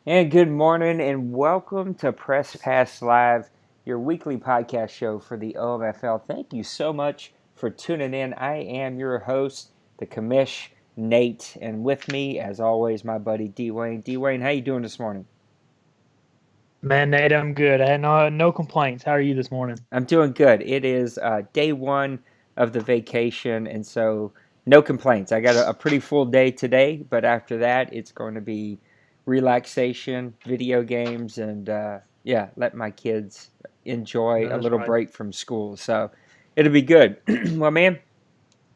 And good morning, and welcome to Press Pass Live, your weekly podcast show for the OMFL. Thank you so much for tuning in. I am your host, the commish, Nate, and with me, as always, my buddy D-Wayne. D-Wayne, how you doing this morning? Man, Nate, I'm good. I had no complaints. How are you this morning? I'm doing good. It is day one of the vacation, and so no complaints. I got a pretty full day today, but after that, it's going to be relaxation, video games, and yeah, let my kids enjoy a That is little right. break from school. So it'll be good. Well, man,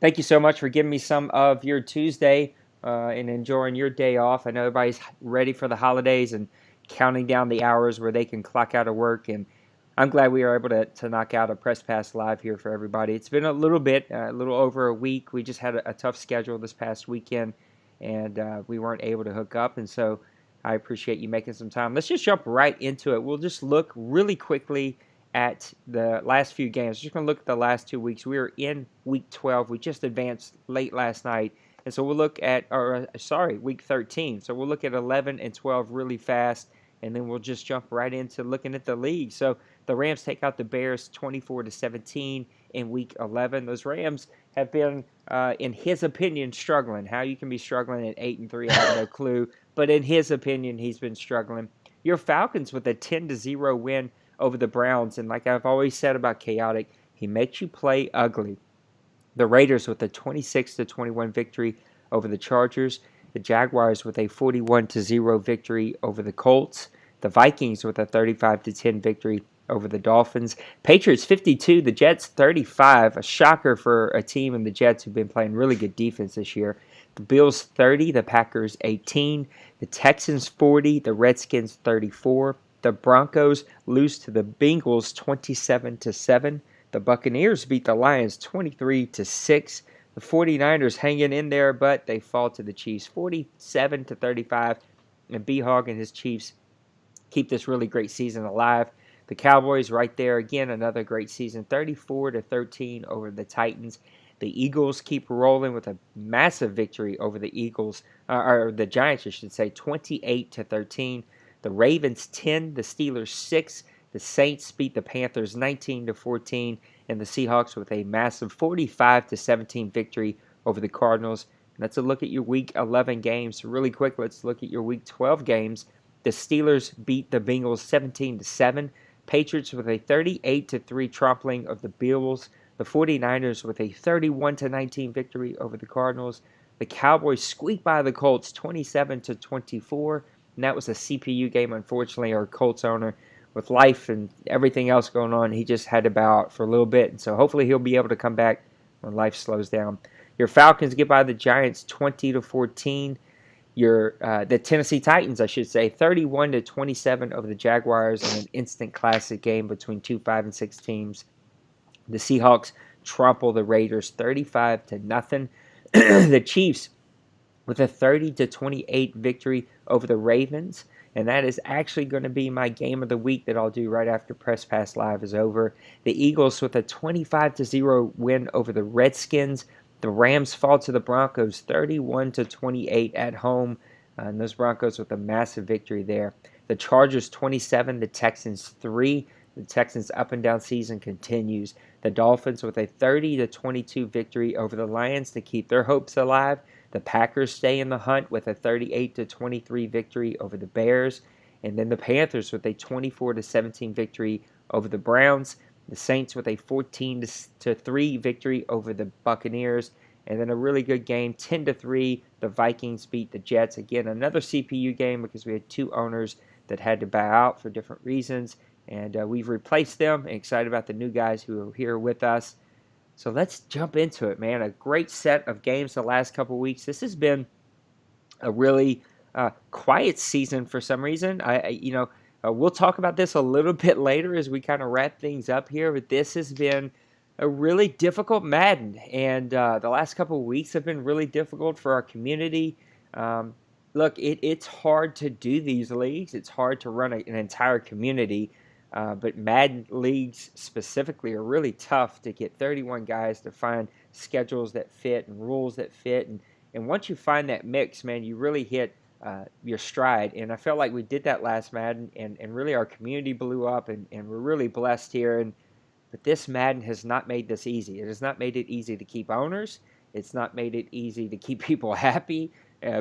thank you so much for giving me some of your Tuesday and enjoying your day off. I know everybody's ready for the holidays and counting down the hours where they can clock out of work. And I'm glad we were able to knock out a press pass live here for everybody. It's been a little bit, a little over a week. We just had a tough schedule this past weekend, and we weren't able to hook up. And so I appreciate you making some time. Let's just jump right into it. We'll just look really quickly at the last few games. Just going to look at the last 2 weeks. We are in week 12. We just advanced late last night. And so we'll look at, week 13. So we'll look at 11 and 12 really fast, and then we'll just jump right into looking at the league. So the Rams take out the Bears 24-17 in week 11. Those Rams have been, in his opinion, struggling. How you can be struggling at 8-3, I have no clue. But in his opinion, he's been struggling. Your Falcons with a 10-0 win over the Browns. And like I've always said about Chaotic, he makes you play ugly. The Raiders with a 26-21 victory over the Chargers. The Jaguars with a 41-0 victory over the Colts. The Vikings with a 35-10 victory over the Dolphins. Patriots 52, the Jets 35. A shocker for a team in the Jets who've been playing really good defense this year. The Bills 30, the Packers 18. The Texans 40, the Redskins 34. The Broncos lose to the Bengals 27-7. The Buccaneers beat the Lions 23-6. The 49ers hanging in there, but they fall to the Chiefs 47-35. And B-Hog and his Chiefs keep this really great season alive. The Cowboys right there again, another great season, 34-13 over the Titans. The Eagles keep rolling with a massive victory over the Eagles, or the Giants, I should say, 28-13. The Ravens 10, the Steelers 6. The Saints beat the Panthers 19-14, and the Seahawks with a massive 45-17 victory over the Cardinals. And that's a look at your Week 11 games. Really quick, let's look at your Week 12 games. The Steelers beat the Bengals 17-7. Patriots with a 38-3 trampling of the Bills. The 49ers with a 31-19 victory over the Cardinals. The Cowboys squeaked by the Colts 27-24. And that was a CPU game, unfortunately. Our Colts owner, with life and everything else going on, he just had to bow out for a little bit. And so hopefully he'll be able to come back when life slows down. Your Falcons get by the Giants 20-14. The Tennessee Titans, I should say, 31-27 over the Jaguars in an instant classic game between two 5-6 teams. The Seahawks trample the Raiders 35-0. The Chiefs with a 30-28 victory over the Ravens. And that is actually going to be my game of the week that I'll do right after Press Pass Live is over. The Eagles with a 25-0 win over the Redskins. The Rams fall to the Broncos 31-28 at home. And those Broncos with a massive victory there. The Chargers 27, the Texans 3. The Texans' up and down season continues. The Dolphins with a 30-22 victory over the Lions to keep their hopes alive. The Packers stay in the hunt with a 38-23 victory over the Bears. And then the Panthers with a 24-17 victory over the Browns. The Saints with a 14-3 victory over the Buccaneers. And then a really good game, 10-3. The Vikings beat the Jets. Again, another CPU game because we had two owners that had to bow out for different reasons. And we've replaced them. And excited about the new guys who are here with us. So let's jump into it, man. A great set of games the last couple of weeks. This has been a really quiet season for some reason. We'll talk about this a little bit later as we kind of wrap things up here. But this has been a really difficult Madden, and the last couple of weeks have been really difficult for our community. Look, it's hard to do these leagues. It's hard to run an entire community. But Madden leagues specifically are really tough to get 31 guys to find schedules that fit and rules that fit. And once you find that mix, man, you really hit your stride. And I felt like we did that last Madden, and really our community blew up, and we're really blessed here. But this Madden has not made this easy. It has not made it easy to keep owners. It's not made it easy to keep people happy.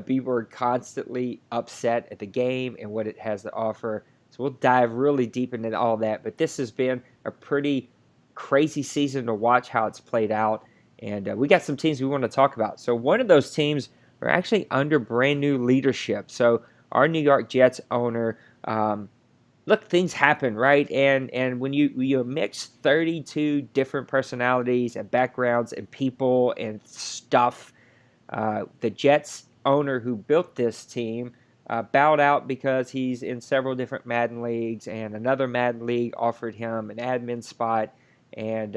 People are constantly upset at the game and what it has to offer. So we'll dive really deep into all that. But this has been a pretty crazy season to watch how it's played out. And we got some teams we want to talk about. So one of those teams are actually under brand new leadership. So our New York Jets owner, look, things happen, right? And when you mix 32 different personalities and backgrounds and people and stuff, the Jets owner who built this team bowed out because he's in several different Madden leagues, and another Madden league offered him an admin spot, and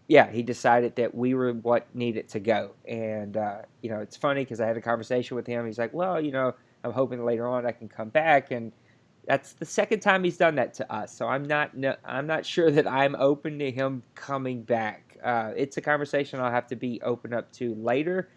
yeah, he decided that we were what needed to go. And it's funny because I had a conversation with him. He's like, well, I'm hoping later on I can come back, and that's the second time he's done that to us. So I'm not sure that I'm open to him coming back. It's a conversation I'll have to be open up to later.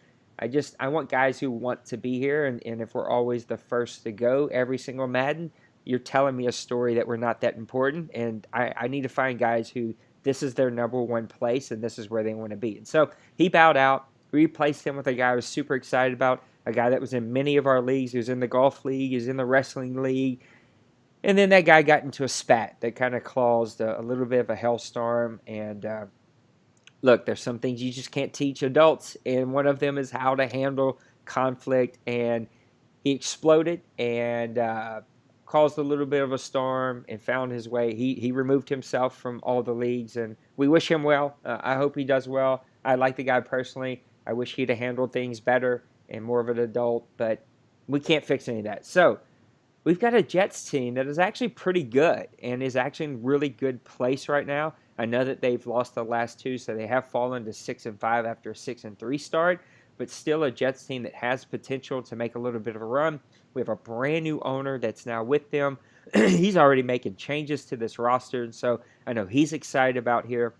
I want guys who want to be here, and if we're always the first to go every single Madden, you're telling me a story that we're not that important, and I need to find guys who this is their number one place and this is where they want to be. And so he bowed out. We replaced him with a guy I was super excited about, a guy that was in many of our leagues. He was in the golf league, he was in the wrestling league. And then that guy got into a spat that kind of caused a little bit of a hellstorm. And look, there's some things you just can't teach adults, and one of them is how to handle conflict. And he exploded and caused a little bit of a storm and found his way. He removed himself from all the leagues, and we wish him well. I hope he does well. I like the guy personally. I wish he'd have handled things better and more of an adult, but we can't fix any of that. So we've got a Jets team that is actually pretty good and is actually in really good place right now. I know that they've lost the last two, so they have fallen to 6-5 after a 6-3 start, but still a Jets team that has potential to make a little bit of a run. We have a brand new owner that's now with them. He's already making changes to this roster, and so I know he's excited about here.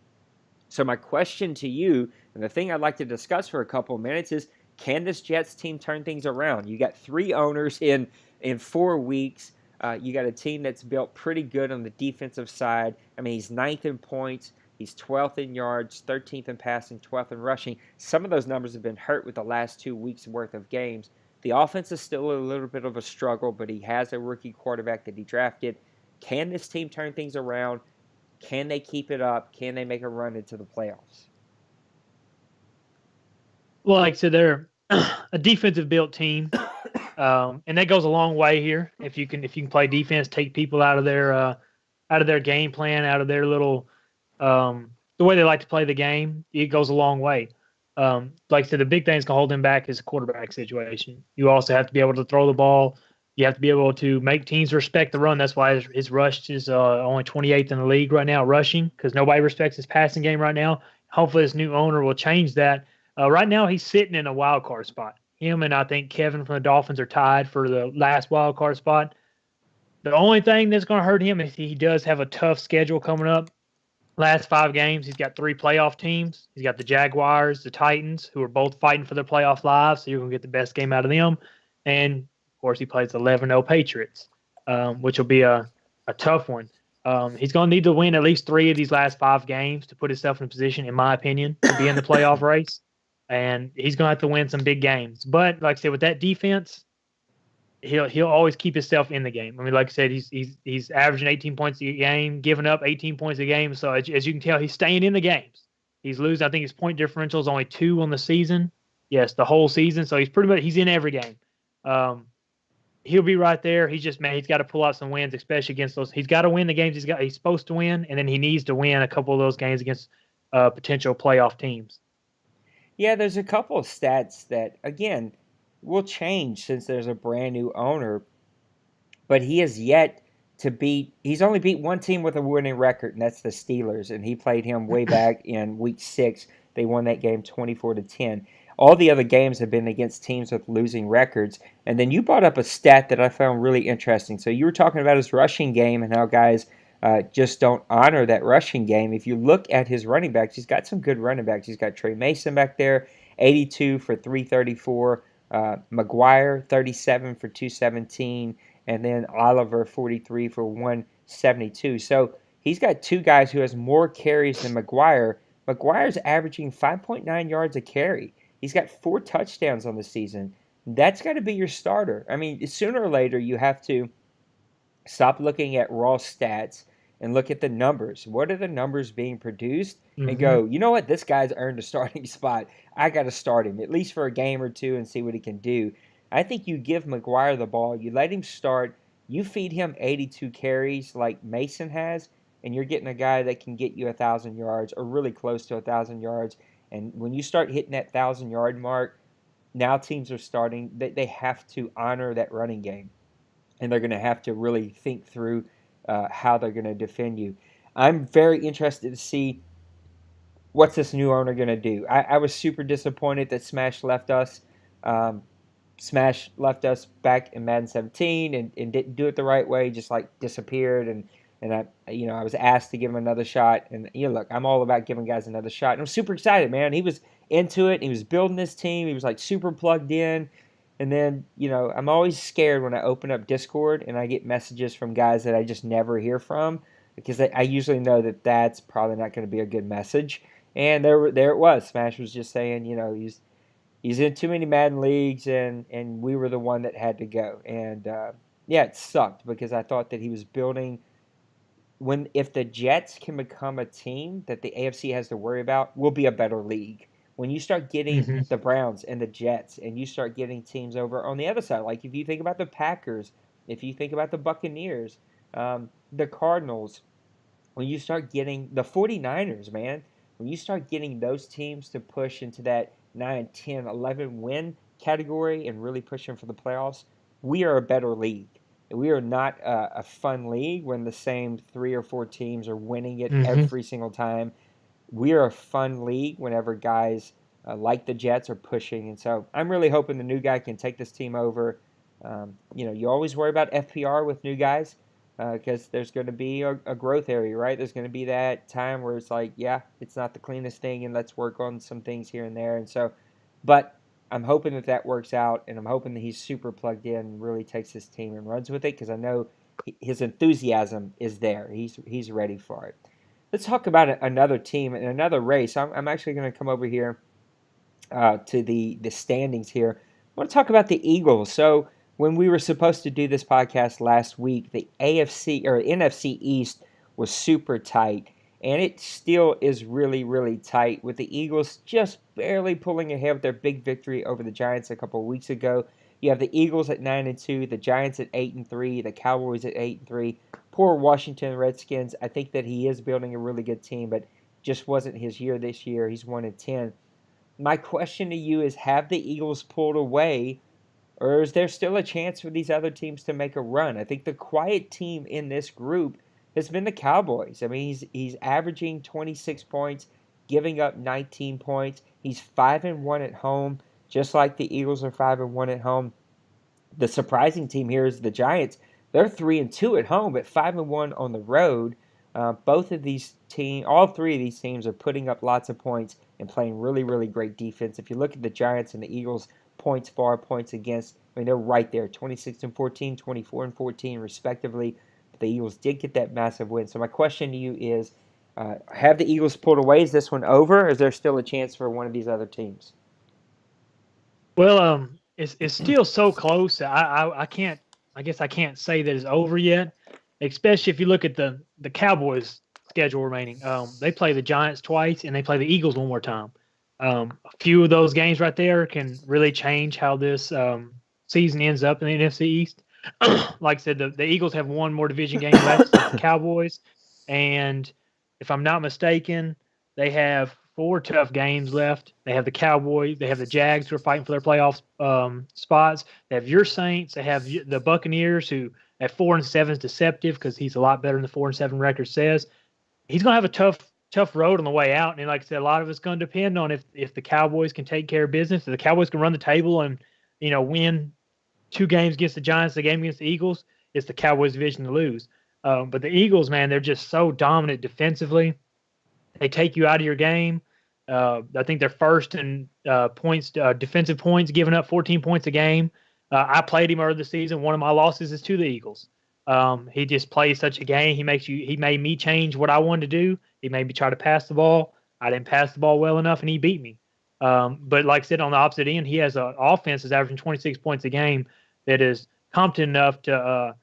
So my question to you, and the thing I'd like to discuss for a couple of minutes is, can this Jets team turn things around? You got three owners in 4 weeks. You got a team that's built pretty good on the defensive side. I mean, he's 9th in points. He's 12th in yards, 13th in passing, 12th in rushing. Some of those numbers have been hurt with the last 2 weeks' worth of games. The offense is still a little bit of a struggle, but he has a rookie quarterback that he drafted. Can this team turn things around? Can they keep it up? Can they make a run into the playoffs? Well, like I said, they're a defensive built team, and that goes a long way here. If you can play defense, take people out of their game plan, out of their little the way they like to play the game, it goes a long way. Like I said, the big thing that's gonna hold them back is the quarterback situation. You also have to be able to throw the ball. You have to be able to make teams respect the run. That's why his rush is only 28th in the league right now, rushing, because nobody respects his passing game right now. Hopefully, this new owner will change that. Right now, he's sitting in a wild card spot. Him and I think Kevin from the Dolphins are tied for the last wild card spot. The only thing that's going to hurt him is he does have a tough schedule coming up. Last 5 games, he's got 3 playoff teams. He's got the Jaguars, the Titans, who are both fighting for their playoff lives, so you're going to get the best game out of them. And, of course, he plays 11-0 Patriots, which will be a tough one. He's going to need to win at least 3 of these last 5 games to put himself in a position, in my opinion, to be in the playoff race. And he's going to have to win some big games. But, like I said, with that defense, he'll always keep himself in the game. I mean, like I said, he's averaging 18 points a game, giving up 18 points a game. So as you can tell, he's staying in the games. He's losing. I think his point differential is only 2 on the season. Yes, the whole season. So he's in every game. He'll be right there. He's got to pull out some wins, especially against those. He's got to win the games he's supposed to win, and then he needs to win a couple of those games against potential playoff teams. Yeah, there's a couple of stats that, again, will change since there's a brand new owner, but he has yet to he's only beat one team with a winning record, and that's the Steelers, and he played him way back in week 6. They won that game 24-10. All the other games have been against teams with losing records. And then you brought up a stat that I found really interesting. So you were talking about his rushing game and how guys just don't honor that rushing game. If you look at his running backs, he's got some good running backs. He's got Trey Mason back there, 82 for 334. McGuire 37 for 217, and then Oliver 43 for 172. So he's got two guys who has more carries than McGuire. McGuire's averaging 5.9 yards a carry. He's got 4 touchdowns on the season. That's got to be your starter. I mean, sooner or later you have to stop looking at raw stats and look at the numbers. What are the numbers being produced? And Mm-hmm. go, you know what? This guy's earned a starting spot. I got to start him at least for a game or two and see what he can do. I think you give McGuire the ball, you let him start, you feed him 82 carries like Mason has, and you're getting a guy that can get you 1,000 yards or really close to 1,000 yards. And when you start hitting that 1,000 yard mark, now teams are starting. They have to honor that running game, and they're going to have to really think through how they're going to defend you. I'm very interested to see what's this new owner going to do. I was super disappointed that Um, Smash left us back in Madden 17 and didn't do it the right way, just like disappeared. And I was asked to give him another shot. And look, I'm all about giving guys another shot. And I'm super excited, man. He was into it. He was building his team. He was like super plugged in. And then, I'm always scared when I open up Discord and I get messages from guys that I just never hear from, because I usually know that that's probably not going to be a good message. And there it was. Smash was just saying, he's in too many Madden leagues, and we were the one that had to go. And yeah, it sucked because I thought that he was building. If the Jets can become a team that the AFC has to worry about, we'll be a better league. When you start getting Mm-hmm. the Browns and the Jets, and you start getting teams over on the other side, like if you think about the Packers, if you think about the Buccaneers, the Cardinals, when you start getting the 49ers, man, when you start getting those teams to push into that 9, 10, 11 win category and really pushing for the playoffs, we are a better league. We are not a fun league when the same 3 or 4 teams are winning it Mm-hmm. every single time. We are a fun league whenever guys like the Jets are pushing. And so I'm really hoping the new guy can take this team over. You always worry about FPR with new guys because there's going to be a growth area, right? There's going to be that time where it's like, yeah, it's not the cleanest thing, and let's work on some things here and there. And so, but I'm hoping that works out, and I'm hoping that he's super plugged in and really takes his team and runs with it, because I know his enthusiasm is there. He's ready for it. Let's talk about another team and another race. I'm actually going to come over here to the standings here. I want to talk about the Eagles. So when we were supposed to do this podcast last week, the AFC or NFC East was super tight, and it still is really, really tight, with the Eagles just barely pulling ahead with their big victory over the Giants a couple of weeks ago. You have the Eagles at 9-2, the Giants at 8-3, the Cowboys at 8-3. Poor Washington Redskins. I think that he is building a really good team, but just wasn't his year this year. He's 1-10. My question to you is, have the Eagles pulled away, or is there still a chance for these other teams to make a run? I think the quiet team in this group has been the Cowboys. I mean, he's averaging 26 points, giving up 19 points. He's 5-1 at home, just like the Eagles are 5-1 at home. The surprising team here is the Giants. They're 3-2 at home, but 5-1 on the road. All three of these teams are putting up lots of points and playing really, really great defense. If you look at the Giants and the Eagles, points for, points against, I mean, they're right there, 26-14, 24-14, respectively. But the Eagles did get that massive win. So my question to you is, have the Eagles pulled away? Is this one over, or is there still a chance for one of these other teams? Well, it's still so close. I can't. I guess I can't say that it's over yet. Especially if you look at the Cowboys' schedule remaining. They play the Giants twice and they play the Eagles one more time. A few of those games right there can really change how this season ends up in the NFC East. Like I said, the Eagles have one more division game left since the Cowboys, and if I'm not mistaken, they have 4 tough games left. They have the Cowboys. They have the Jags, who are fighting for their playoff spots. They have your Saints. They have the Buccaneers, who at 4-7 is deceptive because he's a lot better than the 4-7 record says. He's going to have a tough road on the way out. And like I said, a lot of it's going to depend on if the Cowboys can take care of business. If the Cowboys can run the table and win 2 games against the Giants, the game against the Eagles, it's the Cowboys' division to lose. But the Eagles, man, they're just so dominant defensively. They take you out of your game. I think they're first in points, defensive points, giving up 14 points a game. I played him earlier this season. One of my losses is to the Eagles. He just plays such a game. He made me change what I wanted to do. He made me try to pass the ball. I didn't pass the ball well enough, and he beat me. But like I said, on the opposite end, he has an offense that's averaging 26 points a game that is competent enough to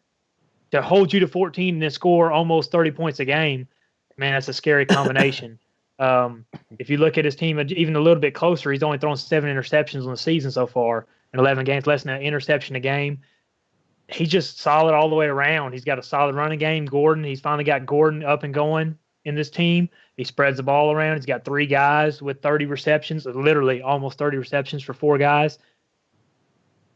hold you to 14 and then score almost 30 points a game. Man, that's a scary combination. If you look at his team even a little bit closer, he's only thrown 7 interceptions on the season so far in 11 games, less than an interception a game. He's just solid all the way around. He's got a solid running game. He's finally got Gordon up and going in this team. He spreads the ball around. He's got 3 guys with 30 receptions, literally almost 30 receptions for 4 guys.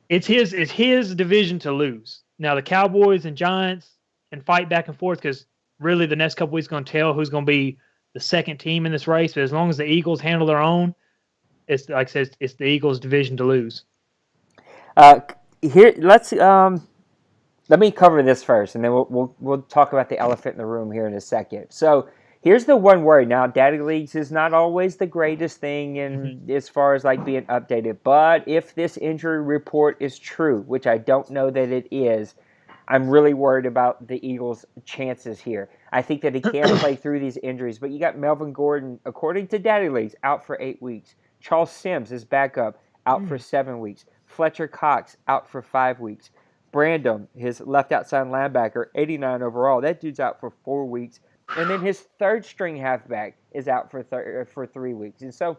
It's his division to lose. Now the Cowboys and Giants can fight back and forth because really the next couple weeks going to tell who's going to be the second team in this race. But as long as the Eagles handle their own, it's like I said, it's the Eagles' division to lose. Here, let me cover this first, and then we'll talk about the elephant in the room here in a second. So here's the one worry. Now, Daddy Leagues is not always the greatest thing as far as like being updated, but if this injury report is true, which I don't know that it is, I'm really worried about the Eagles' chances here. I think that he can play through these injuries, but you got Melvin Gordon, according to Daddy Leagues, out for 8 weeks. Charles Sims is backup, out for 7 weeks. Fletcher Cox, out for 5 weeks. Brandon, his left outside linebacker, 89 overall. That dude's out for 4 weeks. And then his third string halfback is out for 3 weeks. And so,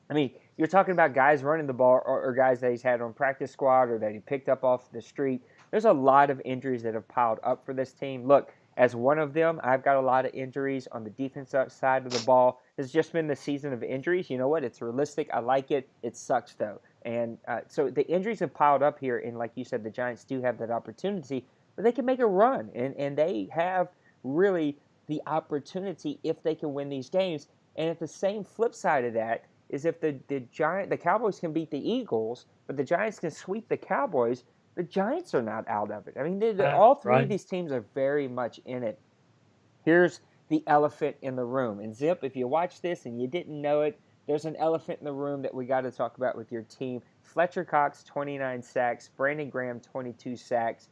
I mean, you're talking about guys running the ball or guys that he's had on practice squad or that he picked up off the street. There's a lot of injuries that have piled up for this team. Look, as one of them, I've got a lot of injuries on the defensive side of the ball. It's just been the season of injuries. You know what? It's realistic. I like it. It sucks, though. And so the injuries have piled up here, and like you said, the Giants do have that opportunity, but they can make a run, and they have really the opportunity if they can win these games. And at the same flip side of that is if the Cowboys can beat the Eagles, but the Giants can sweep the Cowboys, the Giants are not out of it. I mean, all three of these teams are very much in it. Here's the elephant in the room. And Zip, if you watch this and you didn't know it, there's an elephant in the room that we got to talk about with your team. Fletcher Cox, 29 sacks. Brandon Graham, 22 sacks.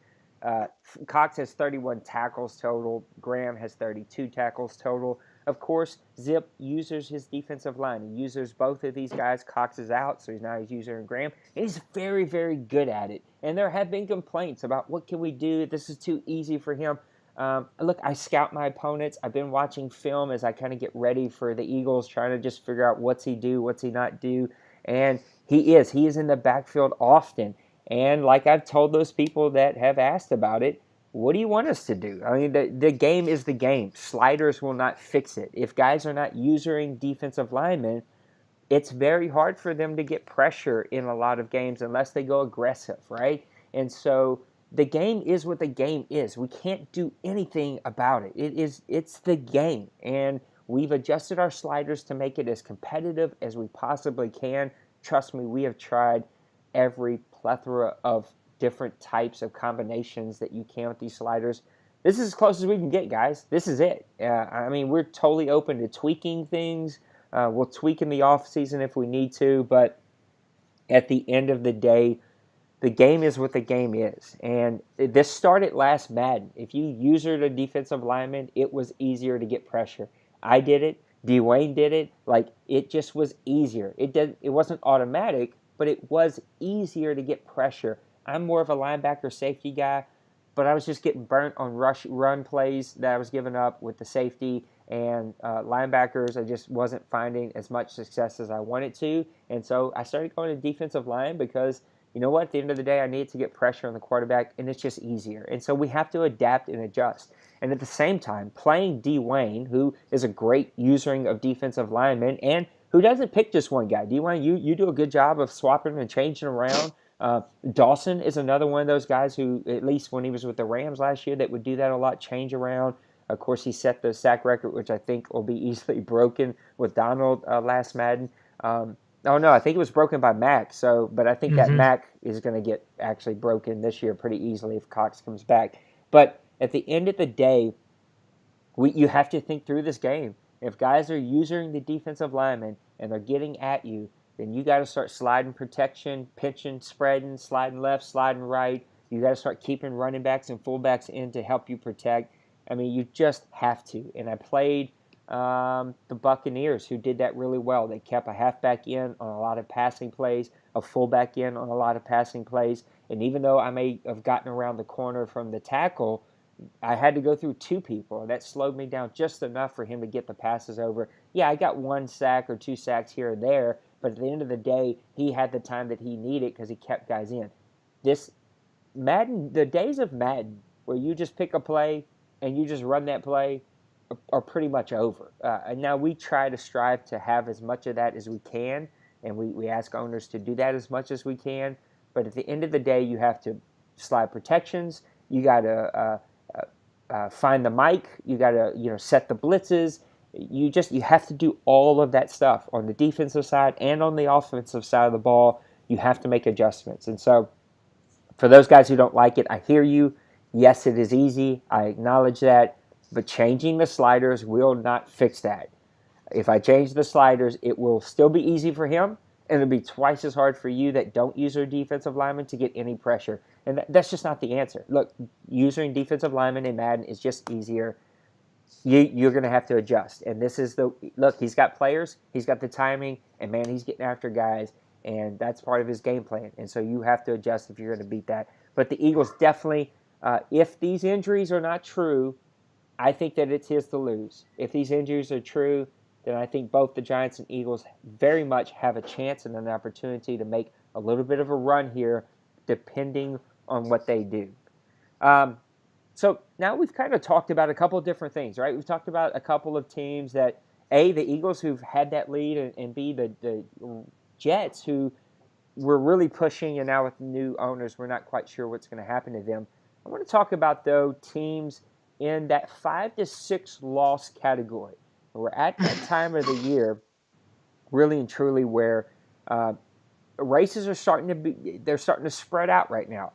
Cox has 31 tackles total. Graham has 32 tackles total. Of course, Zip uses his defensive line. He uses both of these guys. Cox is out, so he's using Graham. And he's very, very good at it. And there have been complaints about what can we do? This is too easy for him. Look, I scout my opponents. I've been watching film as I kind of get ready for the Eagles, trying to just figure out what's he do, what's he not do. And he is in the backfield often. And like I've told those people that have asked about it, what do you want us to do? I mean, the game is the game. Sliders will not fix it. If guys are not using defensive linemen, it's very hard for them to get pressure in a lot of games unless they go aggressive, right? And so the game is what the game is. We can't do anything about it. It's the game. And we've adjusted our sliders to make it as competitive as we possibly can. Trust me, we have tried every plethora of different types of combinations that you can with these sliders. This is as close as we can get, guys. This is it. I mean, we're totally open to tweaking things. We'll tweak in the off season if we need to, but at the end of the day, the game is what the game is. And this started last Madden. If you used a defensive lineman, it was easier to get pressure. I did it. Dwayne did it. Like, it just was easier. It wasn't automatic, but it was easier to get pressure. I'm more of a linebacker safety guy, but I was just getting burnt on run plays that I was giving up with the safety, and linebackers, I just wasn't finding as much success as I wanted to. And so I started going to defensive line because, you know what, at the end of the day, I needed to get pressure on the quarterback, and it's just easier. And so we have to adapt and adjust. And at the same time, playing Dwayne, who is a great user of defensive linemen, and who doesn't pick just one guy. Dwayne, you do a good job of swapping and changing around. Dawson is another one of those guys who, at least when he was with the Rams last year, that would do that a lot, change around. Of course, he set the sack record, which I think will be easily broken with Donald last Madden. Oh no, I think it was broken by Mac. But I think that Mac is going to get actually broken this year pretty easily if Cox comes back. But at the end of the day, you have to think through this game. If guys are using the defensive lineman and they're getting at you, then you got to start sliding protection, pitching, spreading, sliding left, sliding right. You got to start keeping running backs and fullbacks in to help you protect. I mean, you just have to. And I played the Buccaneers, who did that really well. They kept a halfback in on a lot of passing plays, a fullback in on a lot of passing plays. And even though I may have gotten around the corner from the tackle, I had to go through two people. That slowed me down just enough for him to get the passes over. Yeah, I got 1 sack or 2 sacks here or there, but at the end of the day, he had the time that he needed because he kept guys in. This Madden, the days of Madden, where you just pick a play and you just run that play, are pretty much over. And now we try to strive to have as much of that as we can, and we ask owners to do that as much as we can. But at the end of the day, you have to slide protections. You got to find the mic. You got to set the blitzes. You have to do all of that stuff on the defensive side and on the offensive side of the ball. You have to make adjustments. And so for those guys who don't like it, I hear you. Yes, it is easy. I acknowledge that. But changing the sliders will not fix that. If I change the sliders, it will still be easy for him, and it'll be twice as hard for you that don't use your defensive lineman to get any pressure. And that's just not the answer. Look, using defensive lineman in Madden is just easier. You're going to have to adjust. And this is look, he's got players, he's got the timing, and man, he's getting after guys, and that's part of his game plan. And so you have to adjust if you're going to beat that. But the Eagles definitely, if these injuries are not true, I think that it's his to lose. If these injuries are true, then I think both the Giants and Eagles very much have a chance and an opportunity to make a little bit of a run here, depending on what they do. So now we've kind of talked about a couple of different things, right? We've talked about a couple of teams that, A, the Eagles who've had that lead, and B, the Jets who were really pushing, and now with new owners, we're not quite sure what's going to happen to them. I want to talk about, though, teams in that 5 to 6 loss category. We're at that time of the year, really and truly, where races are starting to spread out right now.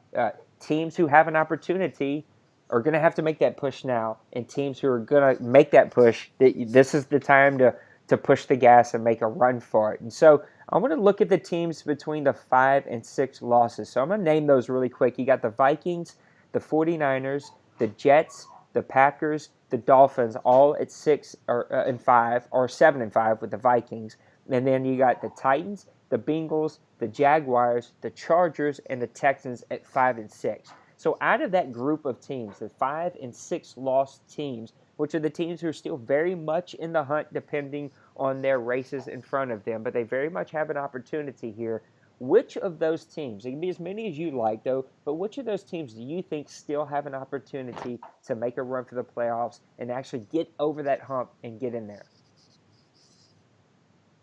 Teams who have an opportunity are going to have to make that push now, and teams who are going to make that push, this is the time to push the gas and make a run for it. And so I want to look at the teams between the 5 and 6 losses. So I'm going to name those really quick. You got the Vikings, the 49ers, the Jets, the Packers, the Dolphins, all at 6 and 5, or 7 and 5 with the Vikings. And then you got the Titans, the Bengals, the Jaguars, the Chargers, and the Texans at 5 and 6. So out of that group of teams, the 5 and 6 lost teams, which are the teams who are still very much in the hunt depending on their races in front of them, but they very much have an opportunity here. Which of those teams, it can be as many as you like though, but which of those teams do you think still have an opportunity to make a run for the playoffs and actually get over that hump and get in there?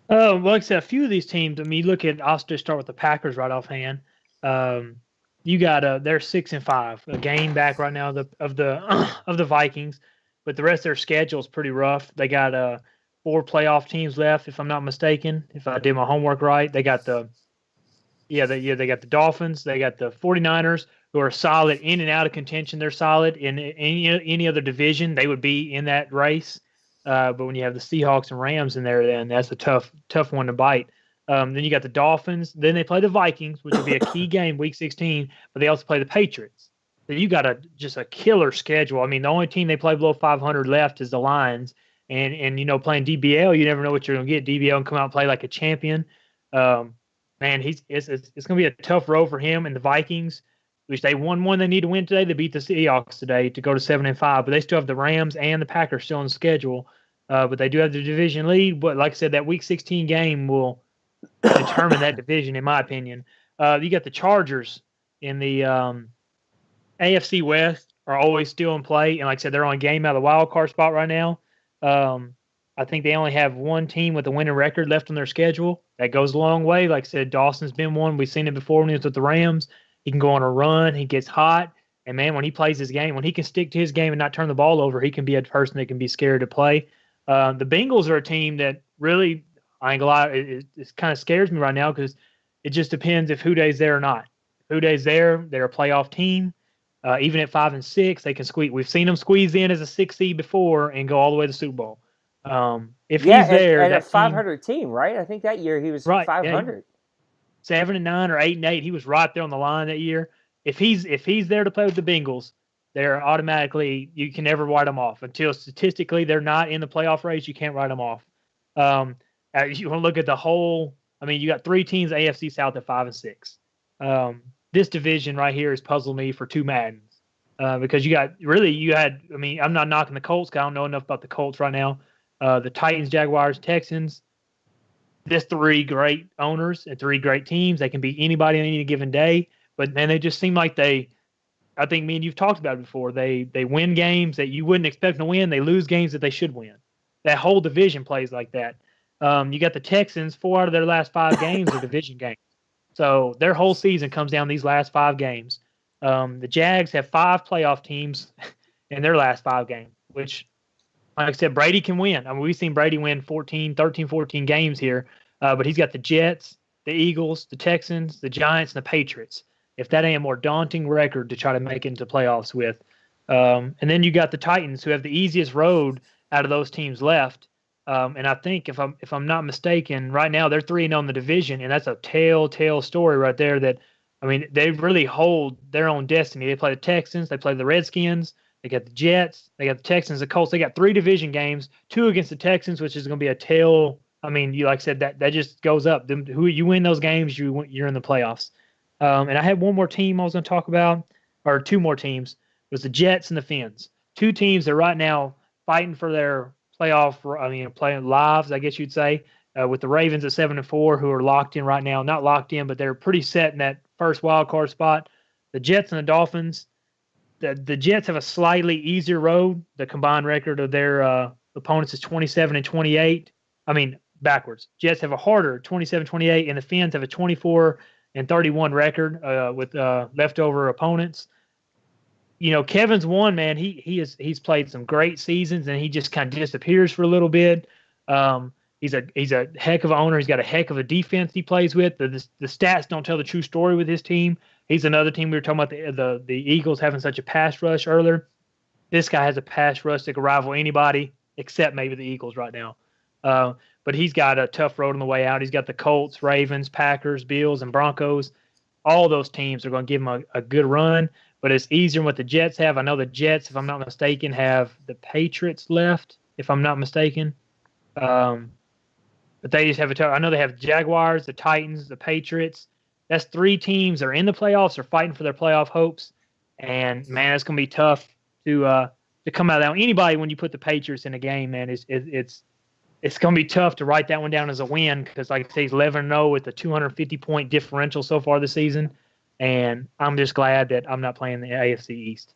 Well, like I said, a few of these teams, I mean, I'll just start with the Packers right offhand. You got they're 6 and 5, a game back right now of the Vikings, but the rest of their schedule is pretty rough. They got 4 playoff teams left, if I'm not mistaken. If I did my homework right, they got they got the Dolphins, they got the 49ers, who are solid in and out of contention. They're solid in any other division. They would be in that race. But when you have the Seahawks and Rams in there, then that's a tough one to bite. Then you got the Dolphins. Then they play the Vikings, which will be a key game, Week 16. But they also play the Patriots. So you got just a killer schedule. I mean, the only team they play below 500 left is the Lions. And playing DBL, you never know what you're going to get. DBL can come out and play like a champion. Man, it's going to be a tough road for him and the Vikings, which they won one they need to win today. They beat the Seahawks today to go to 7 and 5, but they still have the Rams and the Packers still on the schedule. But they do have the division lead. But like I said, that Week 16 game will determine that division, in my opinion. You got the Chargers in the AFC West are always still in play, and like I said, they're on a game out of the wild card spot right now. I think they only have one team with a winning record left on their schedule. That goes a long way. Like I said, Dawson's been one. We've seen it before when he was with the Rams. He can go on a run. He gets hot. And, man, when he plays his game, when he can stick to his game and not turn the ball over, he can be a person that can be scared to play. The Bengals are a team that really, I ain't gonna lie, it kind of scares me right now because it just depends if Huday's there or not. If Huday's there, they're a playoff team. Even at 5 and 6, they can squeeze. We've seen them squeeze in as a 6 seed before and go all the way to the Super Bowl. If Yeah, he's there, at a that team, 500 team, right? I think that year he was right? Yeah, 500. 7-9 or 8-8. He was right there on the line that year. If he's there to play with the Bengals, they're automatically you can never write them off until statistically they're not in the playoff race. You can't write them off. Um, you want to look at the whole. I mean, you got three teams AFC South at 5-6. This division right here has puzzled me for two Maddens because you had. I mean, I'm not knocking the Colts. 'Cause I don't know enough about the Colts right now. The Titans, Jaguars, Texans. There's three great owners and three great teams. They can beat anybody on any given day, but then they just seem like they. I think me and you've talked about it before. They win games that you wouldn't expect them to win. They lose games that they should win. That whole division plays like that. You got the Texans. 4 out of their last 5 games are division games, so their whole season comes down these last 5 games. The Jags have 5 playoff teams in their last 5 games, which like I said, Brady can win. I mean, we've seen Brady win 14 games here, but he's got the Jets, the Eagles, the Texans, the Giants, and the Patriots. If that ain't a more daunting record to try to make it into playoffs with. And then you got the Titans, who have the easiest road out of those teams left. And I think if I'm not mistaken, right now they're 3-0 in the division, and that's a telltale story right there. That I mean, they really hold their own destiny. They play the Texans, they play the Redskins, they got the Jets, they got the Texans, the Colts. They got 3 division games, 2 against the Texans, which is going to be a tail. I mean, you like I said that just goes up. Who you win those games, you're in the playoffs. And I had one more team I was going to talk about, or 2 more teams. It was the Jets and the Fins. 2 teams that are right now fighting for their playoff. I mean, playing lives, I guess you'd say. With the Ravens at 7-4, who are locked in right now. Not locked in, but they're pretty set in that first wild card spot. The Jets and the Dolphins the Jets have a slightly easier road. The combined record of their opponents is 27-28. I mean, backwards. Jets have a harder 27-28, and the Fins have a 24-31 record with leftover opponents. You know, Kevin's one man. He's played some great seasons, and he just kind of disappears for a little bit. He's a heck of an owner. He's got a heck of a defense he plays with. The stats don't tell the true story with his team. He's another team we were talking about the Eagles having such a pass rush earlier. This guy has a pass rush that can rival anybody except maybe the Eagles right now. But he's got a tough road on the way out. He's got the Colts, Ravens, Packers, Bills, and Broncos. All those teams are going to give him a good run, but it's easier than what the Jets have. I know the Jets, if I'm not mistaken, have the Patriots left, if I'm not mistaken. But they just have a tough. I know they have the Jaguars, the Titans, the Patriots. That's 3 teams that are in the playoffs or fighting for their playoff hopes. And man, it's going to be tough to come out of that. Anybody when you put the Patriots in a game, man, it's going to be tough to write that one down as a win because, like I say, he's 11-0 with a 250-point differential so far this season. And I'm just glad that I'm not playing the AFC East.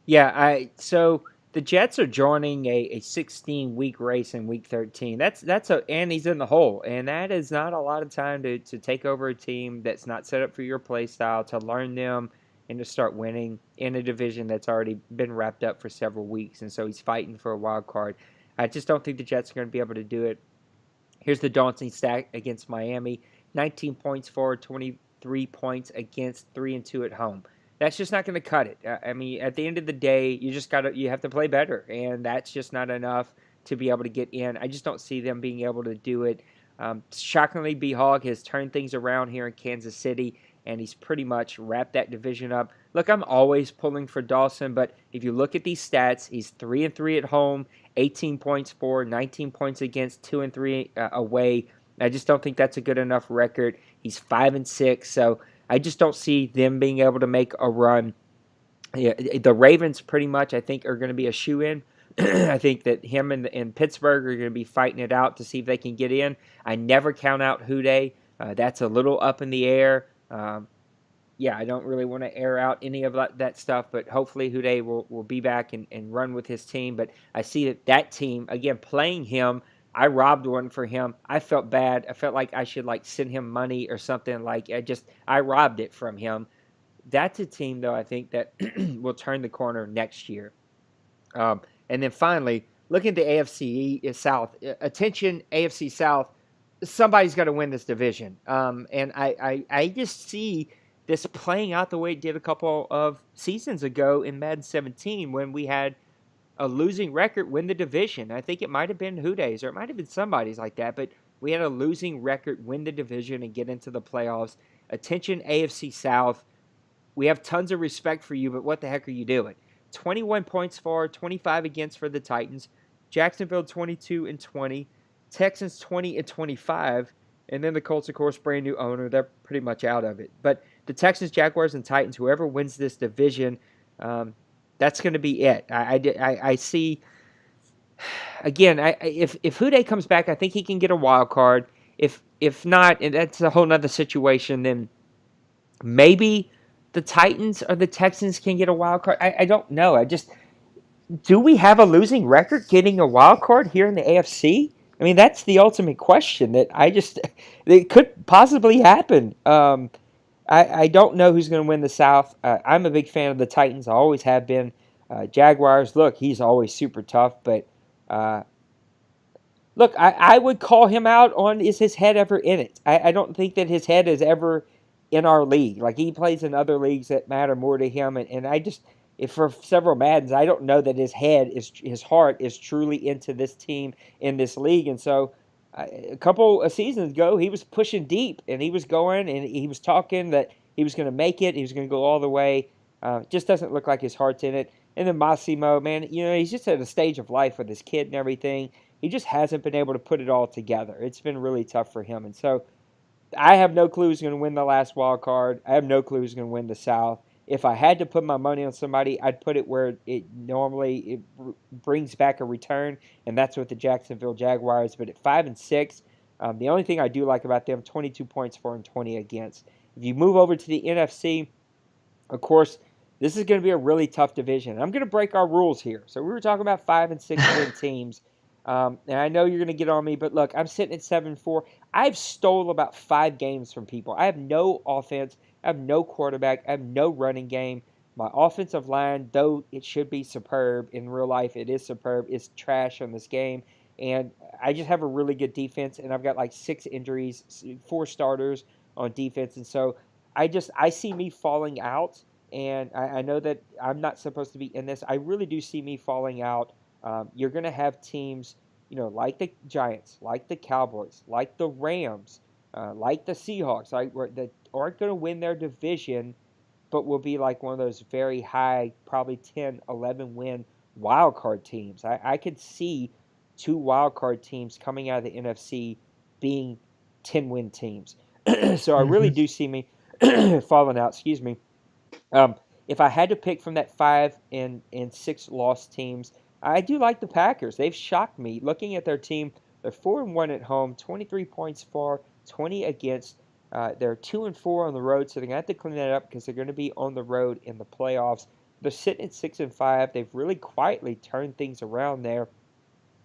Yeah, so the Jets are joining a 16-week race in week 13. And he's in the hole, and that is not a lot of time to take over a team that's not set up for your play style, to learn them and to start winning in a division that's already been wrapped up for several weeks. And so he's fighting for a wild card. I just don't think the Jets are going to be able to do it. Here's the daunting stat against Miami: 19 points for 23 points against 3-2 at home. That's just not going to cut it. I mean, at the end of the day, you have to play better, and that's just not enough to be able to get in. I just don't see them being able to do it. Shockingly, B-Hog has turned things around here in Kansas City, and he's pretty much wrapped that division up. Look, I'm always pulling for Dawson, but if you look at these stats, he's 3-3 at home, 18 points for, 19 points against, 2-3 away. I just don't think that's a good enough record. He's 5-6, so I just don't see them being able to make a run. Yeah, the Ravens pretty much, I think, are going to be a shoe-in. I think that him and Pittsburgh are going to be fighting it out to see if they can get in. I never count out Houday. That's a little up in the air. I don't really want to air out any of that stuff, but hopefully Houday will be back and run with his team. But I see that team, again, playing him, I robbed one for him. I felt bad. I felt like I should send him money or something. I robbed it from him. That's a team, though, I think that will turn the corner next year. And then finally, looking at the AFC South, attention AFC South, somebody's got to win this division. And I just see this playing out the way it did a couple of seasons ago in Madden 17 when we had a losing record win the division. I think it might have been Houdays or it might have been somebody's like that, but we had a losing record win the division and get into the playoffs. Attention, AFC South. We have tons of respect for you, but what the heck are you doing? 21 points for, 25 against for the Titans. Jacksonville 22 and 20. Texans 20 and 25. And then the Colts, of course, brand new owner. They're pretty much out of it. But the Texans, Jaguars, and Titans, whoever wins this division, that's going to be it. I see. Again, if Houday comes back, I think he can get a wild card. If not, and that's a whole nother situation. Then maybe the Titans or the Texans can get a wild card. I don't know. Do we have a losing record getting a wild card here in the AFC? I mean, that's the ultimate question that it could possibly happen. I don't know who's going to win the South. I'm a big fan of the Titans. I always have been. Jaguars, look, he's always super tough, but uh, look, I would call him out on is his head ever in it? I don't think that his head is ever in our league. Like he plays in other leagues that matter more to him, and I just if for several Maddens, I don't know that his heart is truly into this team in this league, and so a couple of seasons ago he was pushing deep and he was going and he was talking that he was going to make it, he was going to go all the way. Just doesn't look like his heart's in it. And then Massimo, man, he's just at a stage of life with his kid and everything. He just hasn't been able to put it all together. It's been really tough for him. And so I have no clue who's going to win the last wild card. I have no clue who's going to win the South. If I had to put my money on somebody, I'd put it where it normally brings back a return, and that's with the Jacksonville Jaguars. But at 5-6, the only thing I do like about them, 22 points for and 20 against. If you move over to the NFC, of course, this is going to be a really tough division. I'm going to break our rules here. So we were talking about 5-6 win teams. And I know you're going to get on me, but look, I'm sitting at 7-4. I've stole about 5 games from people. I have no offense. I have no quarterback. I have no running game. My offensive line, though it should be superb, in real life it is superb, is trash on this game. And I just have a really good defense, and I've got like 6 injuries, 4 starters on defense. And so I see me falling out, and I know that I'm not supposed to be in this. I really do see me falling out. You're going to have teams, like the Giants, like the Cowboys, like the Rams, like the Seahawks, that aren't going to win their division, but will be like one of those very high, probably 10, 11 win wild card teams. I could see 2 wild card teams coming out of the NFC being 10 win teams. So I really do see me falling out. Excuse me. If I had to pick from that 5-6 loss teams, I do like the Packers. They've shocked me. Looking at their team, they're 4-1 at home, 23 points for, 20 against. They're 2-4 on the road, so they're gonna have to clean that up because they're gonna be on the road in the playoffs. They're sitting at 6-5. They've really quietly turned things around there.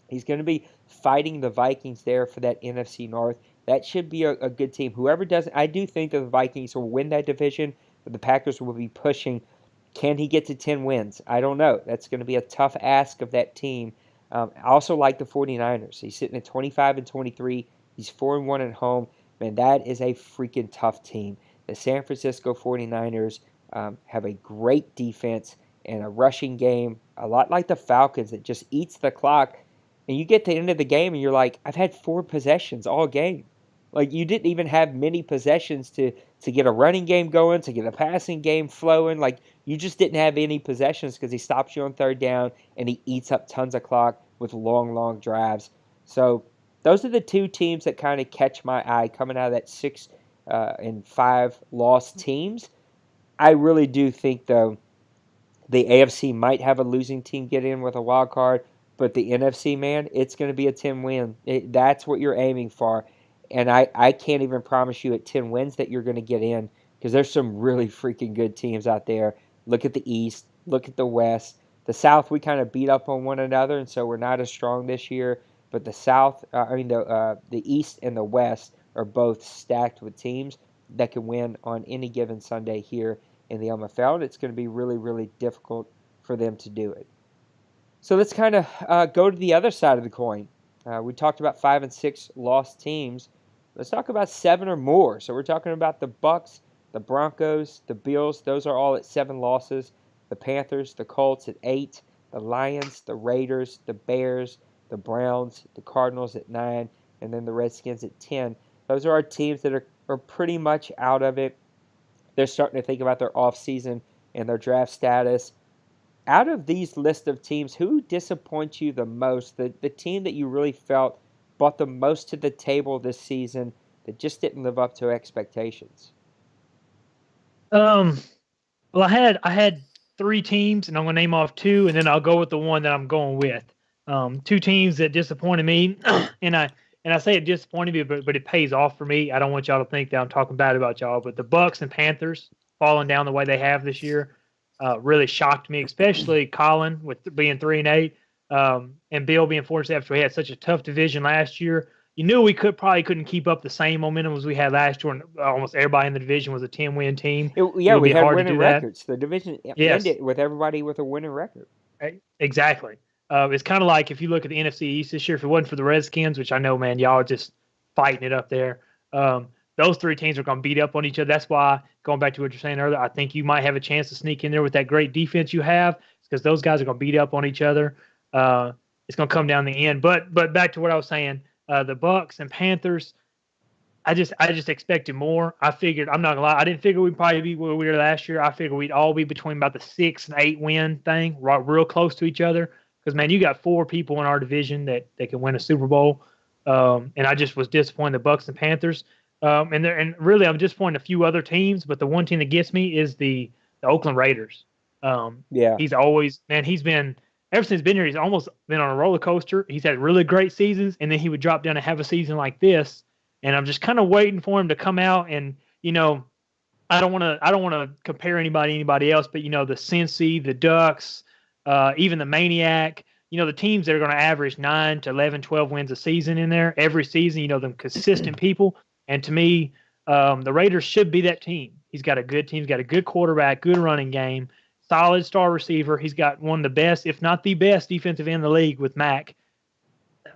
He's going to be fighting the Vikings there for that NFC North. That should be a good team. Whoever doesn't, I do think that the Vikings will win that division, but the Packers will be pushing. Can he get to 10 wins? I don't know. That's going to be a tough ask of that team. I also like the 49ers. He's sitting at 25-23. He's 4-1 at home. Man, that is a freaking tough team. The San Francisco 49ers have a great defense and a rushing game, a lot like the Falcons that just eats the clock. And you get to the end of the game and you're like, I've had 4 possessions all game. Like you didn't even have many possessions to get a running game going, to get a passing game flowing. Like you just didn't have any possessions because he stops you on 3rd down and he eats up tons of clock with long, long drives. So those are the 2 teams that kind of catch my eye coming out of that 6-5 loss teams. I really do think though the AFC might have a losing team get in with a wild card, but the NFC, man, it's going to be a 10 win. That's what you're aiming for. And I can't even promise you at 10 wins that you're going to get in because there's some really freaking good teams out there. Look at the East, look at the West. The South, we kind of beat up on one another, and so we're not as strong this year. But the South, the East and the West are both stacked with teams that can win on any given Sunday here in the OMFL, and it's going to be really, really difficult for them to do it. So let's kind of go to the other side of the coin. We talked about 5-6 lost teams. Let's talk about 7 or more. So we're talking about the Bucks, the Broncos, the Bills. Those are all at 7 losses. The Panthers, the Colts at 8. the Lions, the Raiders, the Bears, the Browns, the Cardinals at 9, and then the Redskins at 10. Those are our teams that are pretty much out of it. They're starting to think about their offseason and their draft status. Out of these list of teams, who disappoints you the most? The team that you really felt brought the most to the table this season that just didn't live up to expectations? Um, well, I had three teams, and I'm gonna name off two, and then I'll go with the one that I'm going with. Two teams that disappointed me, and I say it disappointed me, but it pays off for me. I don't want y'all to think that I'm talking bad about y'all, but the Bucks and Panthers falling down the way they have this year really shocked me, especially Colin with being 3-8, and Bill being 4-7 after we had such a tough division last year. You knew we couldn't keep up the same momentum as we had last year, and almost everybody in the division was a 10-win team. It Yeah, would we be had hard to winning do that. records. The division Yes, ended with everybody with a winning record. exactly. It's kind of like if you look at the NFC East this year, if it wasn't for the Redskins, which I know, man, y'all are just fighting it up there. Those three teams are going to beat up on each other. That's why, going back to what you're saying earlier, I think you might have a chance to sneak in there with that great defense you have, because those guys are going to beat up on each other. It's going to come down the end. But back to what I was saying, the Bucks and Panthers. I just expected more. I figured, I'm not gonna lie, I didn't figure we'd probably be where we were last year. I figured we'd all be between about the 6 and 8 win thing, right, real close to each other. Because man, you got four people in our division that can win a Super Bowl, and I just was disappointed the Bucks and Panthers. And really I'm disappointed a few other teams, but the one team that gets me is the Oakland Raiders. Yeah. He's always, man, he's been, ever since he's been here, he's almost been on a roller coaster. He's had really great seasons, and then he would drop down and have a season like this, and I'm just kind of waiting for him to come out. And I don't want to compare anybody to anybody else, but the Cincy, the Ducks, even the Maniac, the teams that are going to average 9 to 11, 12 wins a season in there every season. Them consistent people. And to me, the Raiders should be that team. He's got a good team. He's got a good quarterback, good running game, solid star receiver. He's got one of the best, if not the best, defensive end in the league with Mac.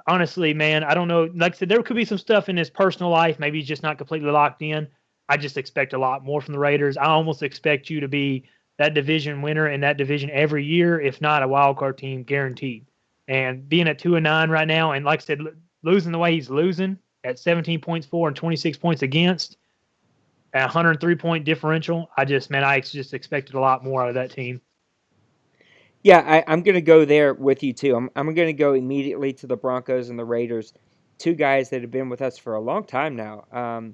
Honestly, man, I don't know. Like I said, there could be some stuff in his personal life. Maybe he's just not completely locked in. I just expect a lot more from the Raiders. I almost expect you to be that division winner in that division every year, if not a wild card team, guaranteed. And being at 2-9 right now, and like I said, losing the way he's losing at 17 points for and 26 points against, at 103-point differential, I just expected a lot more out of that team. Yeah, I'm going to go there with you too. I'm going to go immediately to the Broncos and the Raiders, two guys that have been with us for a long time now.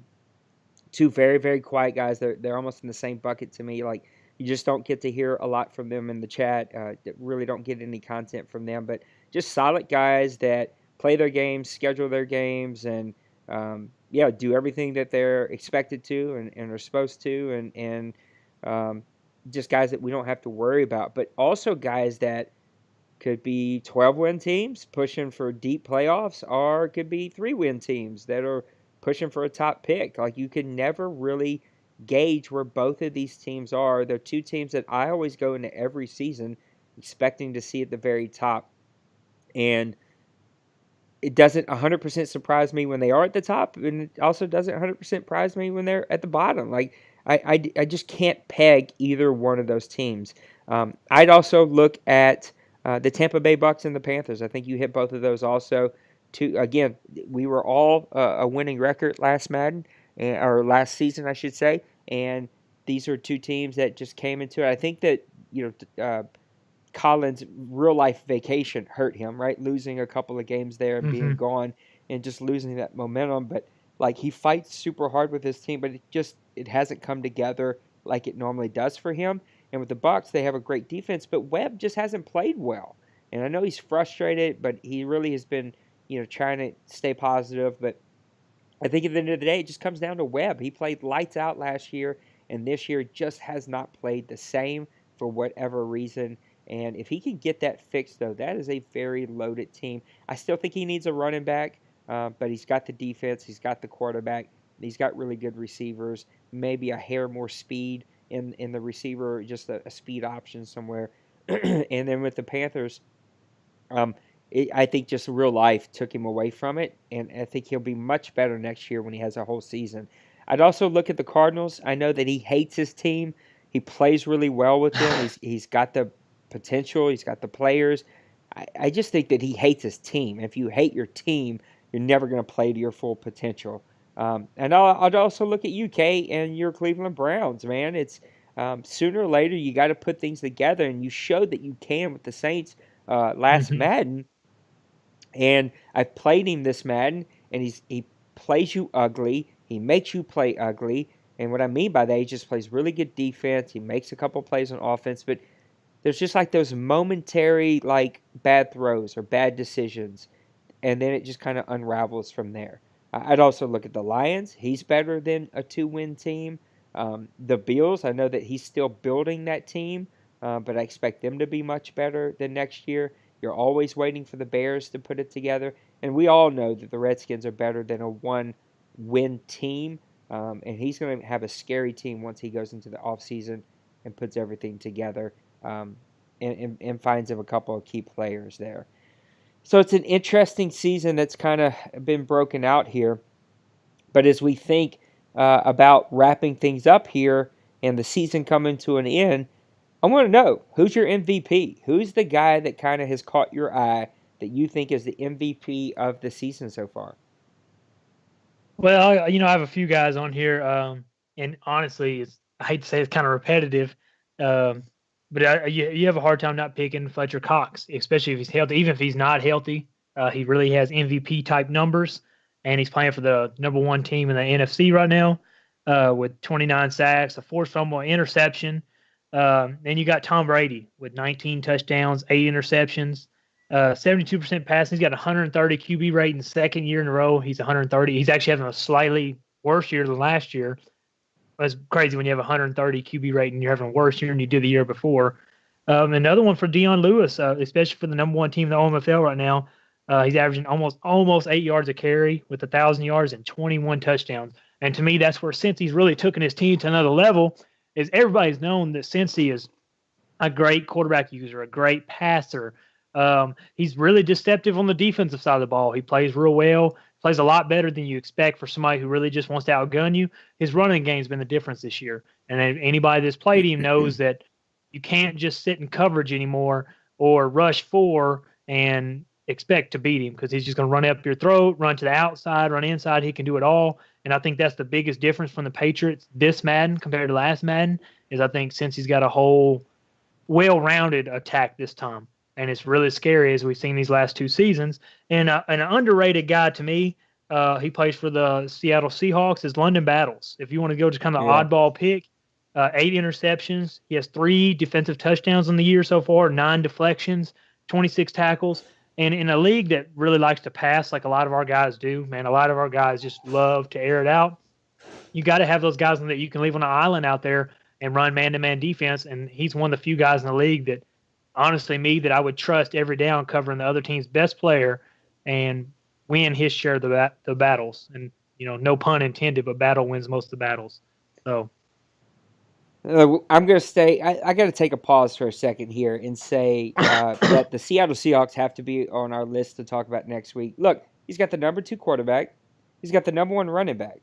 Two very, very quiet guys. They're almost in the same bucket to me. Like, you just don't get to hear a lot from them in the chat. Really don't get any content from them. But just solid guys that play their games, schedule their games, and do everything that they're expected to and are supposed to, and just guys that we don't have to worry about. But also guys that could be 12-win teams pushing for deep playoffs, or could be 3-win teams that are pushing for a top pick. Like, you can never really gauge where both of these teams are. They're two teams that I always go into every season expecting to see at the very top. And it doesn't 100% surprise me when they are at the top, and it also doesn't 100% surprise me when they're at the bottom. Like, I just can't peg either one of those teams. I'd also look at the Tampa Bay Bucks and the Panthers. I think you hit both of those also. Again, we were all a winning record last Madden, or last season, I should say, and these are two teams that just came into it. I think that Colin's real life vacation hurt him, right? Losing a couple of games there and being gone and just losing that momentum. But like, he fights super hard with his team, but it hasn't come together like it normally does for him. And with the Bucks, they have a great defense, but Webb just hasn't played well. And I know he's frustrated, but he really has been, trying to stay positive. But I think at the end of the day, it just comes down to Webb. He played lights out last year, and this year just has not played the same for whatever reason. And if he can get that fixed, though, that is a very loaded team. I still think he needs a running back, but he's got the defense, he's got the quarterback, he's got really good receivers, maybe a hair more speed in the receiver, just a speed option somewhere. And then with the Panthers, I think just real life took him away from it, and I think he'll be much better next year when he has a whole season. I'd also look at the Cardinals. I know that he hates his team. He plays really well with them. He's got the potential. He's got the players. I just think that he hates his team. If you hate your team, you're never going to play to your full potential. And I'd also look at UK and your Cleveland Browns, man. It's sooner or later you got to put things together, and you showed that you can with the Saints last Hmm. Madden. And I've played him this Madden, and he plays you ugly. He makes you play ugly. And what I mean by that, he just plays really good defense. He makes a couple plays on offense, but there's just like those momentary like bad throws or bad decisions, and then it just kind of unravels from there. I'd also look at the Lions. He's better than a two-win team. The Bills, I know that he's still building that team, but I expect them to be much better than next year. You're always waiting for the Bears to put it together, and we all know that the Redskins are better than a one-win team, and he's going to have a scary team once he goes into the offseason and puts everything together, um, and finds him a couple of key players there. So it's an interesting season that's kind of been broken out here. But as we think about wrapping things up here and the season coming to an end, I want to know, who's your MVP? Who's the guy that kind of has caught your eye that you think is the MVP of the season so far? Well, I have a few guys on here, and honestly, I hate to say it's kind of repetitive, um, but you have a hard time not picking Fletcher Cox, especially if he's healthy. Even if he's not healthy, he really has MVP type numbers, and he's playing for the number one team in the NFC right now, with 29 sacks, a forced fumble, interception. Then you got Tom Brady with 19 touchdowns, 8 interceptions. 72% passing. He's got 130 QB rating, second year in a row. He's 130. He's actually having a slightly worse year than last year. It's crazy when you have 130 QB rating, you're having a worse year than you did the year before. Another one for Dion Lewis, especially for the number one team in the OMFL right now. He's averaging almost 8 yards a carry with 1,000 yards and 21 touchdowns. And to me, that's where Cincy's really taken his team to another level. Is everybody's known that Cincy is a great quarterback user, a great passer. He's really deceptive on the defensive side of the ball. He plays real well, plays a lot better than you expect for somebody who really just wants to outgun you. His running game's been the difference this year. And anybody that's played him knows that you can't just sit in coverage anymore or rush four and expect to beat him, because he's just going to run up your throat, run to the outside, run inside. He can do it all. And I think that's the biggest difference from the Patriots this Madden compared to last Madden, is I think since he's got a whole well-rounded attack this time, and it's really scary as we've seen these last two seasons. And an underrated guy to me, he plays for the Seattle Seahawks, is London Battles. If you want to go to kind of the Yeah. oddball pick, 8 interceptions. He has 3 defensive touchdowns in the year so far, 9 deflections, 26 tackles. And in a league that really likes to pass, like a lot of our guys do, man, a lot of our guys just love to air it out. You got to have those guys that you can leave on an island out there and run man-to-man defense. And he's one of the few guys in the league that, honestly, that I would trust every down covering the other team's best player and win his share of the battles. And, no pun intended, but battle wins most of the battles. So I'm going to stay. I got to take a pause for a second here and say that the Seattle Seahawks have to be on our list to talk about next week. Look, he's got the number 2 quarterback. He's got the number 1 running back.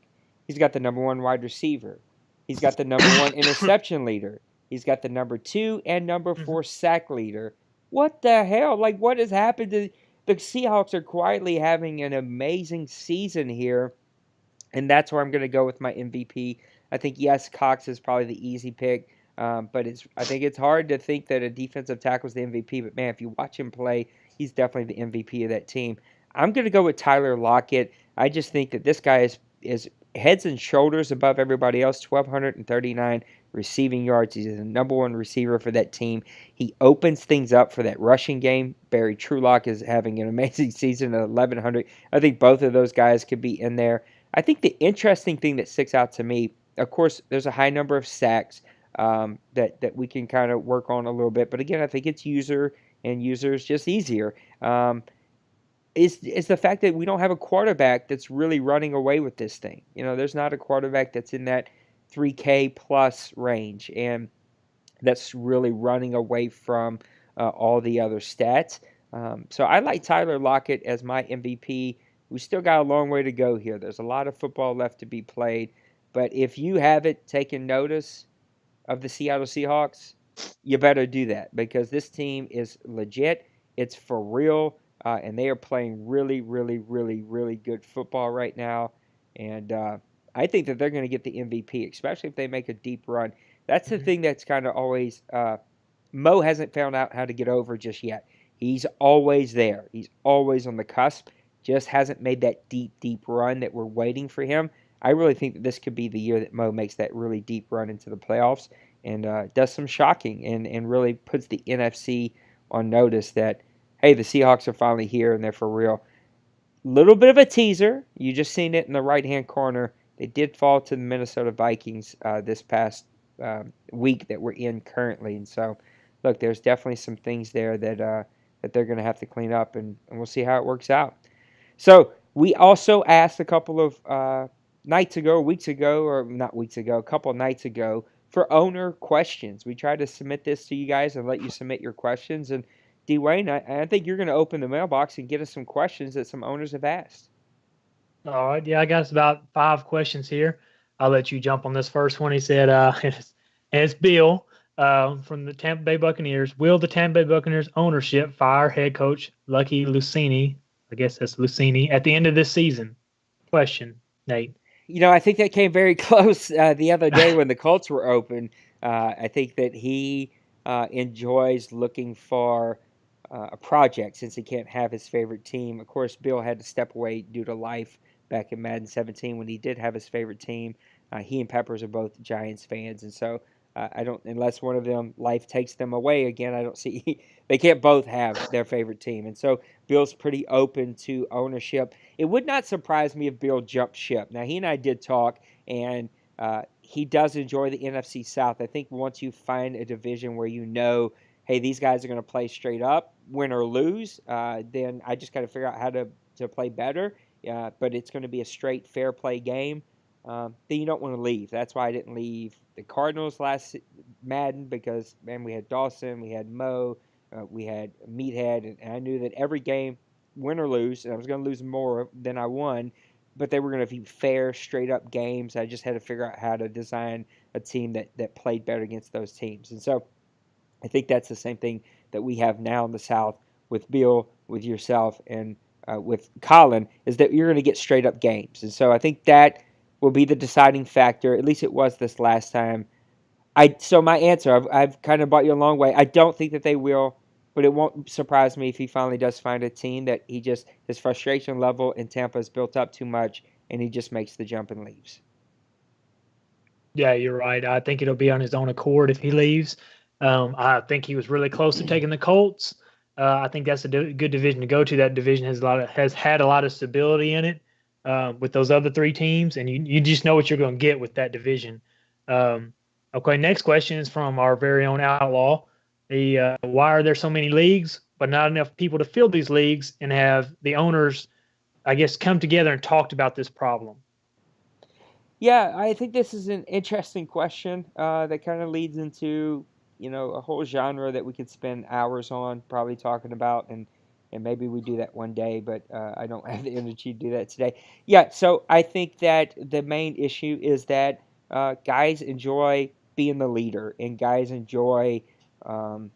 He's got the number 1 wide receiver. He's got the number 1 interception leader. He's got the number 2 and number 4 sack leader. What the hell? Like, what has happened to the Seahawks? Are quietly having an amazing season here, and that's where I'm going to go with my MVP. I think, yes, Cox is probably the easy pick, but I think it's hard to think that a defensive tackle is the MVP. But, man, if you watch him play, he's definitely the MVP of that team. I'm going to go with Tyler Lockett. I just think that this guy is heads and shoulders above everybody else. 1,239 receiving yards. He's the number 1 receiver for that team. He opens things up for that rushing game. Barry Trulock is having an amazing season at 1,100. I think both of those guys could be in there. I think the interesting thing that sticks out to me, of course, there's a high number of sacks that we can kind of work on a little bit. But again, I think it's user is just easier. Is the fact that we don't have a quarterback that's really running away with this thing. There's not a quarterback that's in that 3K plus range and that's really running away from all the other stats. So I like Tyler Lockett as my MVP. We still got a long way to go here. There's a lot of football left to be played. But if you haven't taken notice of the Seattle Seahawks, you better do that because this team is legit. It's for real, and they are playing really, really, really, really good football right now. And I think that they're going to get the MVP, especially if they make a deep run. That's the Mhm. thing that's kind of always Mo hasn't found out how to get over just yet. He's always there. He's always on the cusp. Just hasn't made that deep, deep run that we're waiting for him. I really think that this could be the year that Mo makes that really deep run into the playoffs and does some shocking and really puts the NFC on notice that, hey, the Seahawks are finally here and they're for real. Little bit of a teaser. You just seen it in the right hand corner. They did fall to the Minnesota Vikings this past week that we're in currently, and so look, there's definitely some things there that they're going to have to clean up, and we'll see how it works out. So we also asked a couple of nights ago, weeks ago, or not weeks ago, a couple of nights ago for owner questions. We tried to submit this to you guys and let you submit your questions. And Dwayne, I think you're going to open the mailbox and get us some questions that some owners have asked. All right. Yeah, I got about 5 questions here. I'll let you jump on this first one. He said, it's Bill from the Tampa Bay Buccaneers. Will the Tampa Bay Buccaneers ownership fire head coach Lucky Lucini? I guess that's Lucini at the end of this season. Question, Nate. I think that came very close the other day when the Colts were open. I think that he enjoys looking for a project since he can't have his favorite team. Of course, Bill had to step away due to life back in Madden 17 when he did have his favorite team. He and Peppers are both Giants fans, and so I don't unless one of them life takes them away again. I don't see they can't both have their favorite team, and so Bill's pretty open to ownership. It would not surprise me if Bill jumped ship. Now he and I did talk, and he does enjoy the NFC South. I think once you find a division where hey, these guys are going to play straight up, win or lose, then I just got to figure out how to play better. But it's going to be a straight fair play game. Then you don't want to leave. That's why I didn't leave the Cardinals last Madden because, man, we had Dawson, we had Mo, we had Meathead, and I knew that every game, win or lose, and I was going to lose more than I won, but they were going to be fair, straight up games. I just had to figure out how to design a team that played better against those teams. And so I think that's the same thing that we have now in the South with Bill, with yourself, and with Colin, is that you're going to get straight up games. And so I think that will be the deciding factor. At least it was this last time. So my answer, I've kind of brought you a long way. I don't think that they will, but it won't surprise me if he finally does find a team that his frustration level in Tampa is built up too much, and he just makes the jump and leaves. Yeah, you're right. I think it'll be on his own accord if he leaves. I think he was really close to taking the Colts. I think that's a good division to go to. That division has had a lot of stability in it with those other three teams, and you just know what you're going to get with that division. Um, okay, next question is from our very own Outlaw. Why are there so many leagues, but not enough people to fill these leagues, and have the owners, I guess, come together and talked about this problem? Yeah, I think this is an interesting question that kind of leads into a whole genre that we could spend hours on probably talking about, and maybe we do that one day, but I don't have the energy to do that today. Yeah, so I think that the main issue is that guys enjoy being the leader, and guys enjoy um,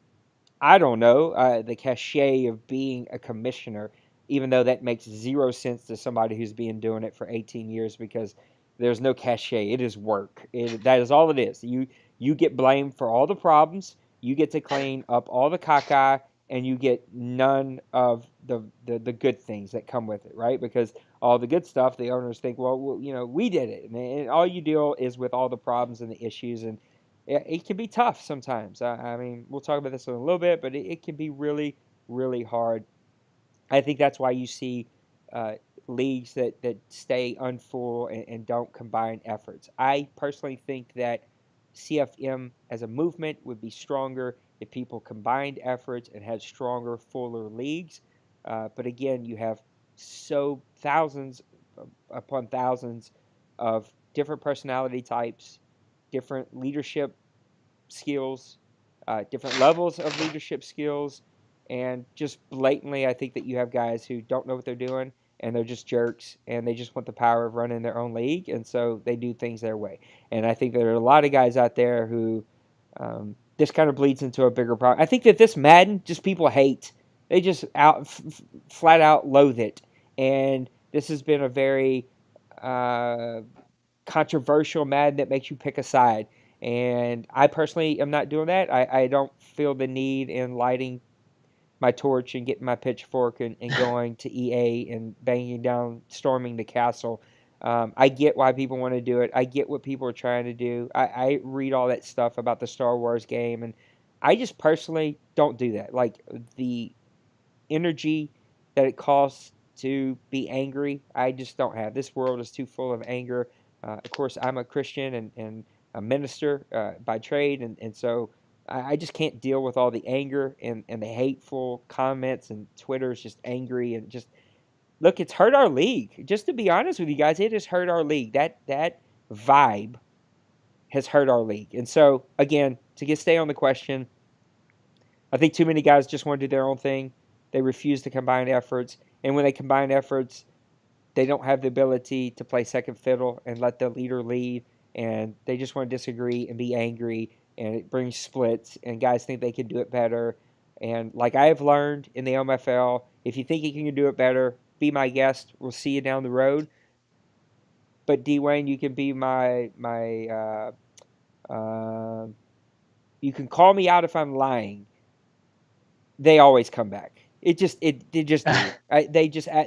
I don't know, the cachet of being a commissioner, even though that makes zero sense to somebody who's been doing it for 18 years because there's no cachet. It is work. That is all it is. You get blamed for all the problems. You get to clean up all the caca, and you get none of the good things that come with it, right? Because all the good stuff, the owners think, well, we did it, and all you deal is with all the problems and the issues, and it can be tough sometimes. I mean, we'll talk about this in a little bit, but it can be really, really hard. I think that's why you see uh, leagues that stay unfull and don't combine efforts. I personally think that CFM as a movement would be stronger if people combined efforts and had stronger, fuller leagues. But again, you have so thousands upon thousands of different personality types, different leadership skills, different levels of leadership skills, and just blatantly, I think that you have guys who don't know what they're doing and they're just jerks and they just want the power of running their own league, and so they do things their way. And I think there are a lot of guys out there who this kind of bleeds into a bigger problem. I think that this Madden, just people hate. They just flat out loathe it. And this has been a very uh, controversial Madden that makes you pick a side. And I personally am not doing that. I don't feel the need in lighting my torch and getting my pitchfork and going to EA and banging down, storming the castle. I get why people want to do it. I get what people are trying to do. I read all that stuff about the Star Wars game, and I just personally don't do that. Like the energy that it costs to be angry, I just don't have. This world is too full of anger. Of course, I'm a Christian and a minister by trade, and so I just can't deal with all the anger and the hateful comments, and Twitter's just angry and just look. It's hurt our league. Just to be honest with you guys, it has hurt our league. That vibe has hurt our league. And so again, stay on the question, I think too many guys just want to do their own thing. They refuse to combine efforts, and when they combine efforts, they don't have the ability to play second fiddle and let the leader lead, and they just want to disagree and be angry, and it brings splits, and guys think they can do it better. And like I have learned in the OMFL, if you think you can do it better, be my guest. We'll see you down the road. But Dwayne, you can be you can call me out if I'm lying. They always come back. They just do.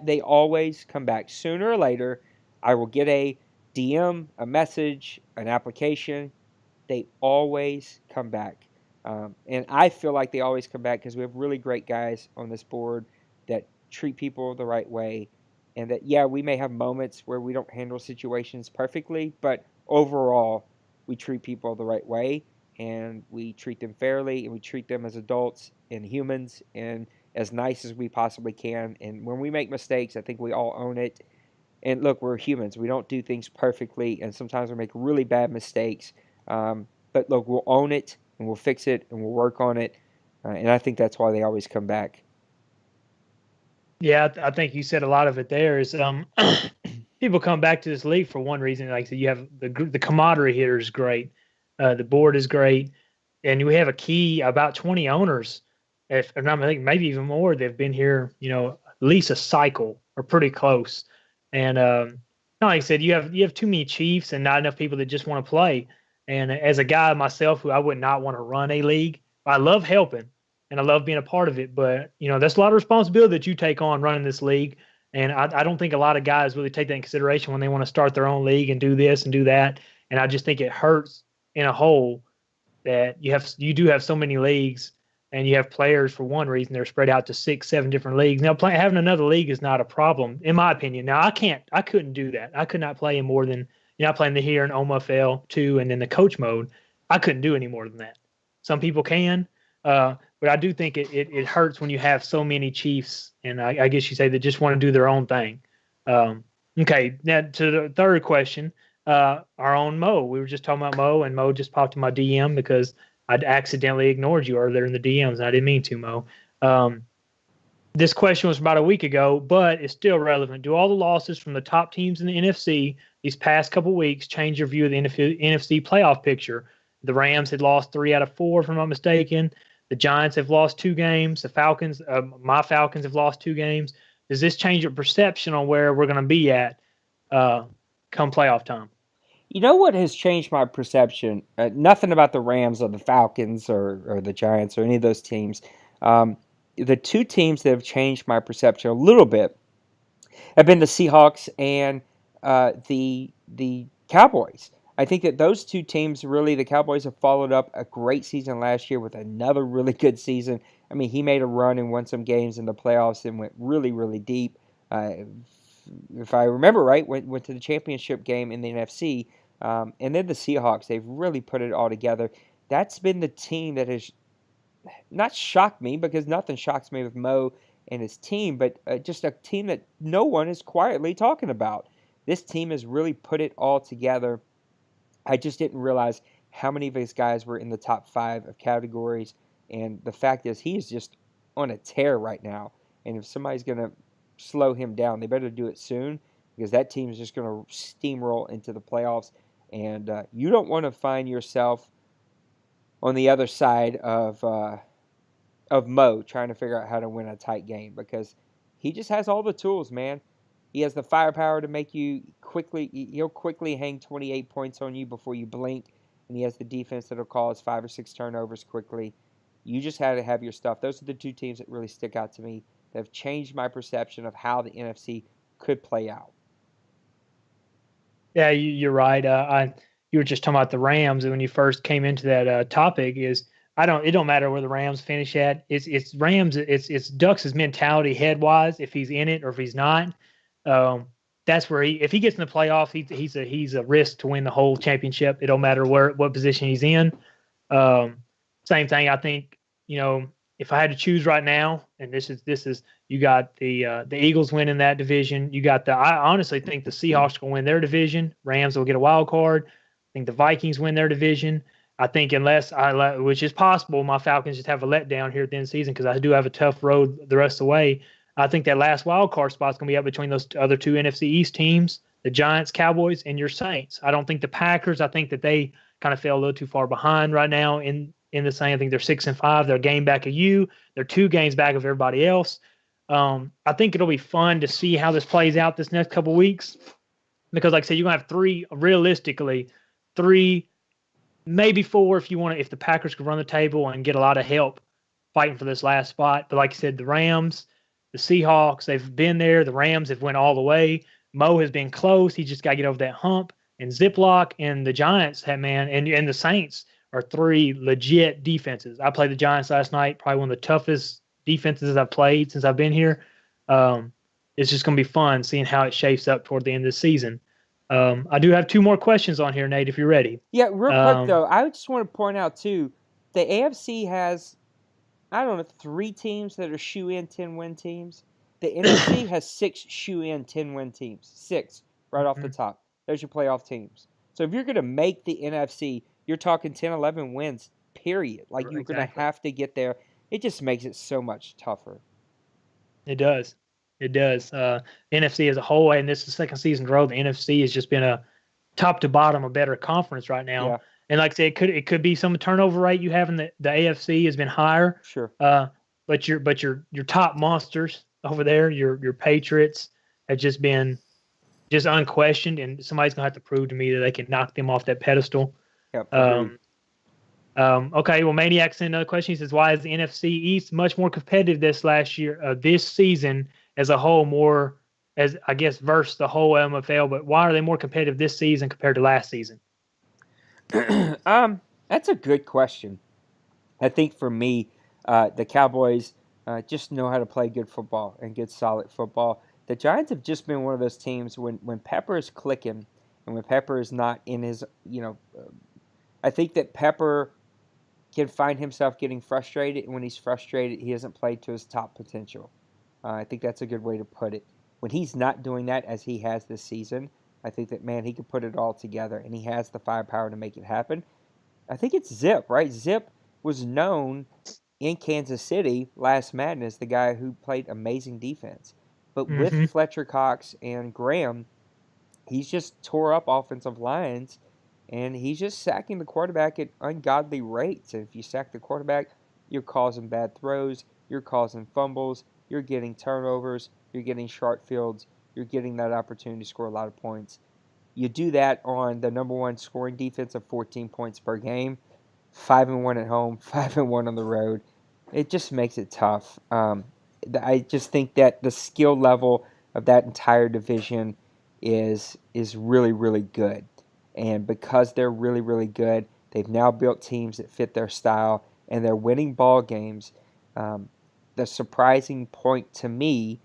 They always come back sooner or later. I will get a DM, a message, an application. They always come back, and I feel like they always come back because we have really great guys on this board that treat people the right way, and that yeah, we may have moments where we don't handle situations perfectly, but overall, we treat people the right way, and we treat them fairly, and we treat them as adults and humans, and as nice as we possibly can. And when we make mistakes, I think we all own it. And look, we're humans. We don't do things perfectly, and sometimes we make really bad mistakes. But look, we'll own it, and we'll fix it, and we'll work on it. And I think that's why they always come back. Yeah, I think you said a lot of it there is people come back to this league for one reason. Like I said, you have the camaraderie here is great. The board is great. And we have a key about 20 owners. If not, I think maybe even more. They've been here, at least a cycle or pretty close. And like I said, you have too many chiefs and not enough people that just want to play. And as a guy myself, who I would not want to run a league, I love helping and I love being a part of it. But that's a lot of responsibility that you take on running this league. And I don't think a lot of guys really take that in consideration when they want to start their own league and do this and do that. And I just think it hurts in a whole that you do have so many leagues and you have players for one reason they're spread out to 6, 7 different leagues. Now having another league is not a problem in my opinion. Now I couldn't do that. I could not play in more than I playing the here in OMFL 2 and then the coach mode. I couldn't do any more than that. Some people can, but I do think it hurts when you have so many chiefs and I guess you say that just want to do their own thing. Okay, now to the third question. Our own Mo. We were just talking about Mo, and Mo just popped in my DM because I'd accidentally ignored you earlier in the DMs, and I didn't mean to, Mo. This question was about a week ago, but it's still relevant. Do all the losses from the top teams in the NFC these past couple weeks change your view of the NFC playoff picture? The Rams had lost 3 out of 4, if I'm not mistaken. The Giants have lost 2 games. The Falcons, my Falcons, have lost 2 games. Does this change your perception on where we're going to be at come playoff time? You know what has changed my perception? Nothing about the Rams or the Falcons or the Giants or any of those teams. The 2 teams that have changed my perception a little bit have been the Seahawks and the Cowboys. I think that those 2 teams, really, the Cowboys have followed up a great season last year with another really good season. I mean, he made a run and won some games in the playoffs and went really, really deep. If I remember right, went to the championship game in the NFC. And then the Seahawks, they've really put it all together. That's been the team that has not shocked me, because nothing shocks me with Mo and his team, but just a team that no one is quietly talking about. This team has really put it all together. I just didn't realize how many of his guys were in the top 5 of categories. And the fact is, he is just on a tear right now. And if somebody's going to slow him down, they better do it soon, because that team is just going to steamroll into the playoffs. And you don't want to find yourself on the other side of Mo trying to figure out how to win a tight game because he just has all the tools, man. He has the firepower to make you quickly. He'll quickly hang 28 points on you before you blink, and he has the defense that'll cause 5 or 6 turnovers quickly. You just had to have your stuff. Those are the two teams that really stick out to me that have changed my perception of how the NFC could play out. Yeah, you're right. You were just talking about the Rams, and when you first came into that topic, is it don't matter where the Rams finish at. It's Rams. It's Ducks' mentality head wise. If he's in it or if he's not, um, that's where if he gets in the playoffs, he's a risk to win the whole championship. It don't matter what position he's in. Um, Same thing. I think if I had to choose right now, and this is you got the Eagles winning that division. You got I honestly think the Seahawks will win their division. Rams will get a wild card. I think the Vikings win their division. I think which is possible, my Falcons just have a letdown here at the end of the season because I do have a tough road the rest of the way. I think that last wild card spot is going to be up between those other two NFC East teams, the Giants, Cowboys, and your Saints. I don't think the Packers. I think that they kind of fell a little too far behind right now in the same. I think they're 6-5. They're a game back of you. They're 2 games back of everybody else. I think it'll be fun to see how this plays out this next couple weeks because, like I said, you're gonna have realistically 3, maybe 4 if the Packers could run the table and get a lot of help fighting for this last spot. But like I said, the Rams, the Seahawks, they've been there. The Rams have went all the way. Mo has been close. He just got to get over that hump. And Ziploc and the Giants, and the Saints are 3 legit defenses. I played the Giants last night, probably one of the toughest defenses I've played since I've been here. It's just going to be fun seeing how it shapes up toward the end of the season. I do have 2 more questions on here, Nate, if you're ready. Yeah, real quick, though, I just want to point out, too, the AFC has, I don't know, 3 teams that are shoe-in 10-win teams. The NFC has 6 shoe-in 10-win teams. 6, right off the top. Those are your playoff teams. So if you're going to make the NFC, you're talking 10, 11 wins, period. Like, you're going to have to get there. It just makes it so much tougher. It does. It does. NFC as a whole, and this is the second season in a row, the NFC has just been a top to bottom a better conference right now. Yeah. And like I said, it could be some turnover rate you have in the AFC has been higher. Sure. But your top monsters over there, your Patriots have just been unquestioned, and somebody's gonna have to prove to me that they can knock them off that pedestal. Yep. Okay. Well, Maniac sent another question. He says, "Why is the NFC East much more competitive this season as a whole, more as I guess versus the whole OMFL? But why are they more competitive this season compared to last season?" That's a good question. I think for me, the Cowboys just know how to play good football and good solid football. The Giants have just been one of those teams when Pepper is clicking and when Pepper is not in his, I think that Pepper can find himself getting frustrated, and when he's frustrated, he hasn't played to his top potential. I think that's a good way to put it. When he's not doing that as he has this season, I think that, man, he can put it all together, and he has the firepower to make it happen. I think it's Zip, right? Zip was known in Kansas City last Madness, the guy who played amazing defense. But with Fletcher Cox and Graham, he's just tore up offensive lines, and he's just sacking the quarterback at ungodly rates. And if you sack the quarterback, you're causing bad throws, you're causing fumbles, you're getting turnovers, you're getting short fields, you're getting that opportunity to score a lot of points. You do that on the number 1 scoring defense of 14 points per game, 5-1 at home, 5-1 on the road. It just makes it tough. I just think that the skill level of that entire division is really, really good. And because they're really, really good, they've now built teams that fit their style, and they're winning ball games. The surprising point to me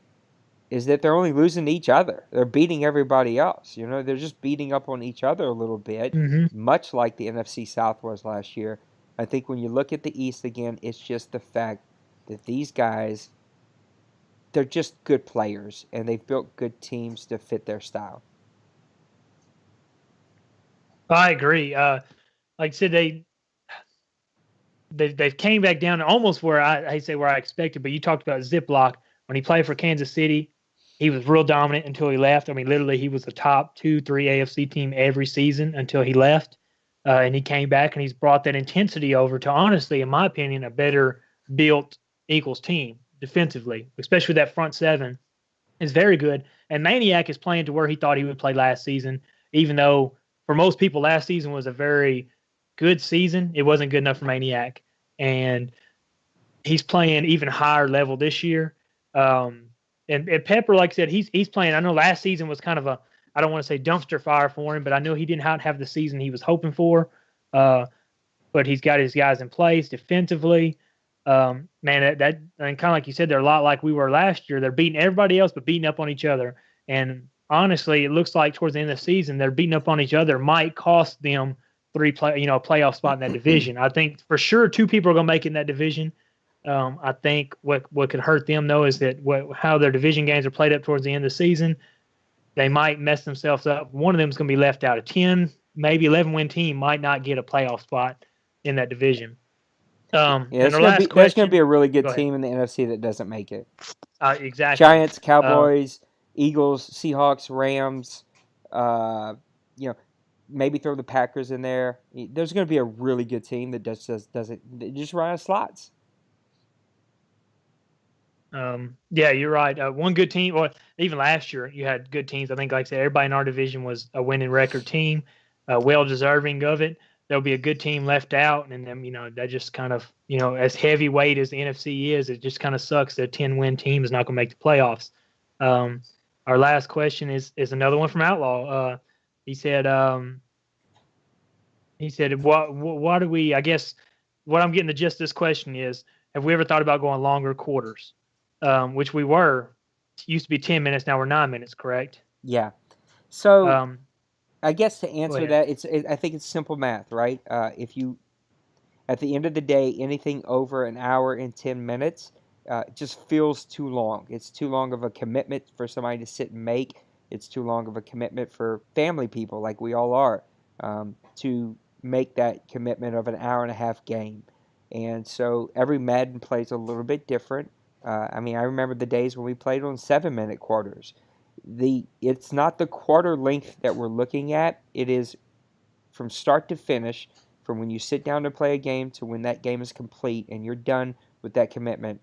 is that they're only losing to each other. They're beating everybody else. They're just beating up on each other a little bit, much like the NFC South was last year. I think when you look at the East again, it's just the fact that these guys, they're just good players, and they've built good teams to fit their style. I agree. Like I said, they've came back down to almost where I say where I expected. But you talked about Ziploc when he played for Kansas City. He was real dominant until he left. I mean, literally, he was the top 2, 3 AFC team every season until he left. and he came back and he's brought that intensity over to, honestly, in my opinion, a better built Eagles team defensively, especially that front seven is very good. And Maniac is playing to where he thought he would play last season, even though for most people last season was a very good season. It wasn't good enough for Maniac, and he's playing even higher level this year. And Pepper, like I said, he's playing. I know last season was kind of a, I don't want to say dumpster fire for him, but I know he didn't have the season he was hoping for. Uh, but he's got his guys in place defensively. Man, that and kind of like you said, they're a lot like we were last year. They're beating everybody else, but beating up on each other. And honestly, it looks like towards the end of the season, they're beating up on each other. Might cost them a playoff spot in that division. I think for sure two people are going to make it in that division. I think what could hurt them though is that how their division games are played up towards the end of the season. They might mess themselves up. One of them is going to be left out. A 10, maybe 11 win team might not get a playoff spot in that division. Yeah, And our last there's question. going to be a really good Go ahead. team in the NFC that doesn't make it. Exactly. Giants, Cowboys, Eagles, Seahawks, Rams. You know, maybe throw the Packers in there. There's going to be a really good team that just run out of slots. Yeah, you're right. One good team, or even last year, you had good teams. I think, like I said, everybody in our division was a winning record team, well deserving of it. There'll be a good team left out, and then that just kind of as heavyweight as the NFC is, it just kind of sucks that a 10-win team is not going to make the playoffs. Our last question is another one from Outlaw. He said, why do we? I guess what I'm getting the gist of this question is, have we ever thought about going longer quarters? Which we were. Used to be 10 minutes, now we're 9 minutes, correct? Yeah. So I guess to Go answer ahead. that, I think it's simple math, right? If you, at the end of the day, anything over an hour and 10 minutes just feels too long. It's too long of a commitment for somebody to sit and make. It's too long of a commitment for family people, like we all are, to make that commitment of an hour and a half game. And so every Madden plays a little bit different. I mean, I remember the days when we played on 7-minute quarters. It's not the quarter length that we're looking at. It is from start to finish, from when you sit down to play a game to when that game is complete and you're done with that commitment.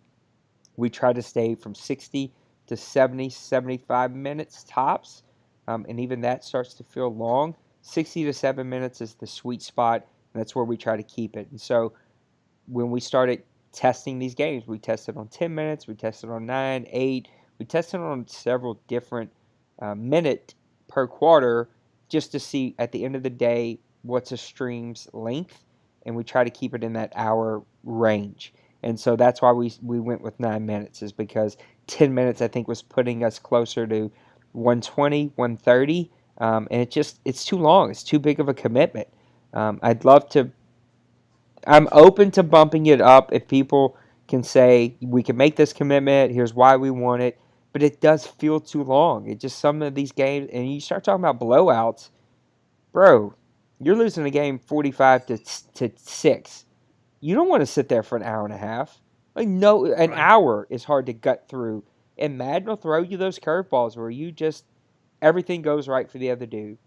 We try to stay from 60 to 70, 75 minutes tops, and even that starts to feel long. 60 to 7 minutes is the sweet spot, and that's where we try to keep it. And so when we started testing these games, we tested on 10 minutes, we tested on 9, 8, we tested on several different minute per quarter just to see at the end of the day what's a stream's length, and we try to keep it in that hour range. And so that's why we went with 9 minutes, is because 10 minutes I think was putting us closer to 120, 130, and it's too long. It's too big of a commitment. I'd love to. I'm open to bumping it up if people can say we can make this commitment. Here's why we want it, but it does feel too long. It just, some of these games, and you start talking about blowouts, bro. You're losing a game 45 to 6. You don't want to sit there for an hour and a half. Like, no, an Right. hour is hard to gut through. And Madden will throw you those curveballs where you just, everything goes right for the other dude.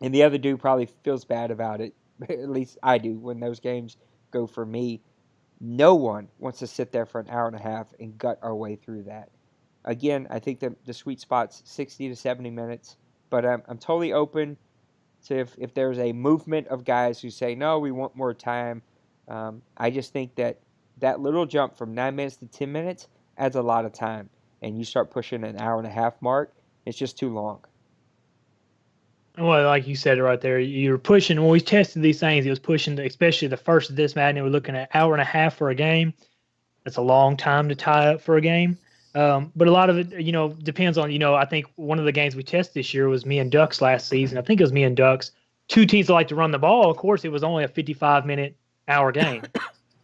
And the other dude probably feels bad about it. At least I do when those games go for me. No one wants to sit there for an hour and a half and gut our way through that. Again, I think that the sweet spot's 60 to 70 minutes. But I'm totally open to if there's a movement of guys who say, no, we want more time. I just think that little jump from 9 minutes to 10 minutes adds a lot of time. And you start pushing an hour and a half mark, it's just too long. Well, like you said right there, you're pushing. When we tested these things, it was pushing, especially the first of this Madden. We're looking at hour and a half for a game. That's a long time to tie up for a game. But a lot of it, depends on, I think one of the games we tested this year was me and Ducks last season. I think it was me and Ducks. Two teams that like to run the ball. Of course, it was only a 55-minute hour game.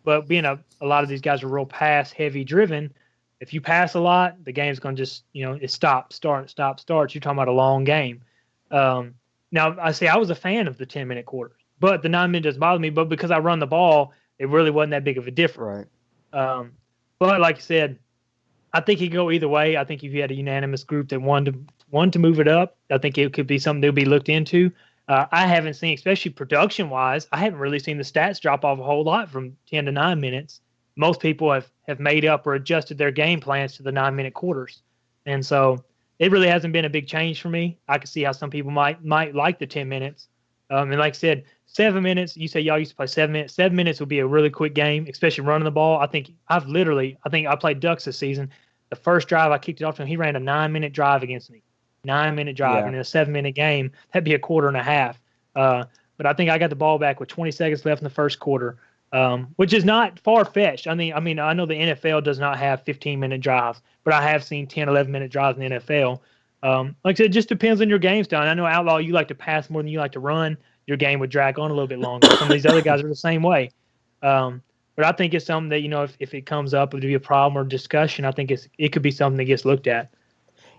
But being a lot of these guys are real pass heavy driven. If you pass a lot, the game's going to just, it stop, start, stop, start. You're talking about a long game. Now, I was a fan of the 10-minute quarters, but the 9 minute does bother me. But because I run the ball, it really wasn't that big of a difference. Right. But like I said, I think it could go either way. I think if you had a unanimous group that wanted to move it up, I think it could be something that would be looked into. I haven't seen, especially production wise, I haven't really seen the stats drop off a whole lot from 10 to 9 minutes. Most people have made up or adjusted their game plans to the 9 minute quarters. And so it really hasn't been a big change for me. I can see how some people might like the 10 minutes. And like I said, 7 minutes, you say y'all used to play 7 minutes. 7 minutes would be a really quick game, especially running the ball. I think I played Ducks this season. The first drive I kicked it off to him, he ran a 9 minute drive against me. 9 minute drive, Yeah. and in a 7 minute game, that'd be a quarter and a half. But I think I got the ball back with 20 seconds left in the first quarter, which is not far fetched. I know the NFL does not have 15-minute drives, but I have seen 10, 11-minute drives in the NFL. Like I said, it just depends on your game style. And I know Outlaw, you like to pass more than you like to run. Your game would drag on a little bit longer. Some of these other guys are the same way. But I think it's something that, if it comes up, it would be a problem or discussion. I think it could be something that gets looked at.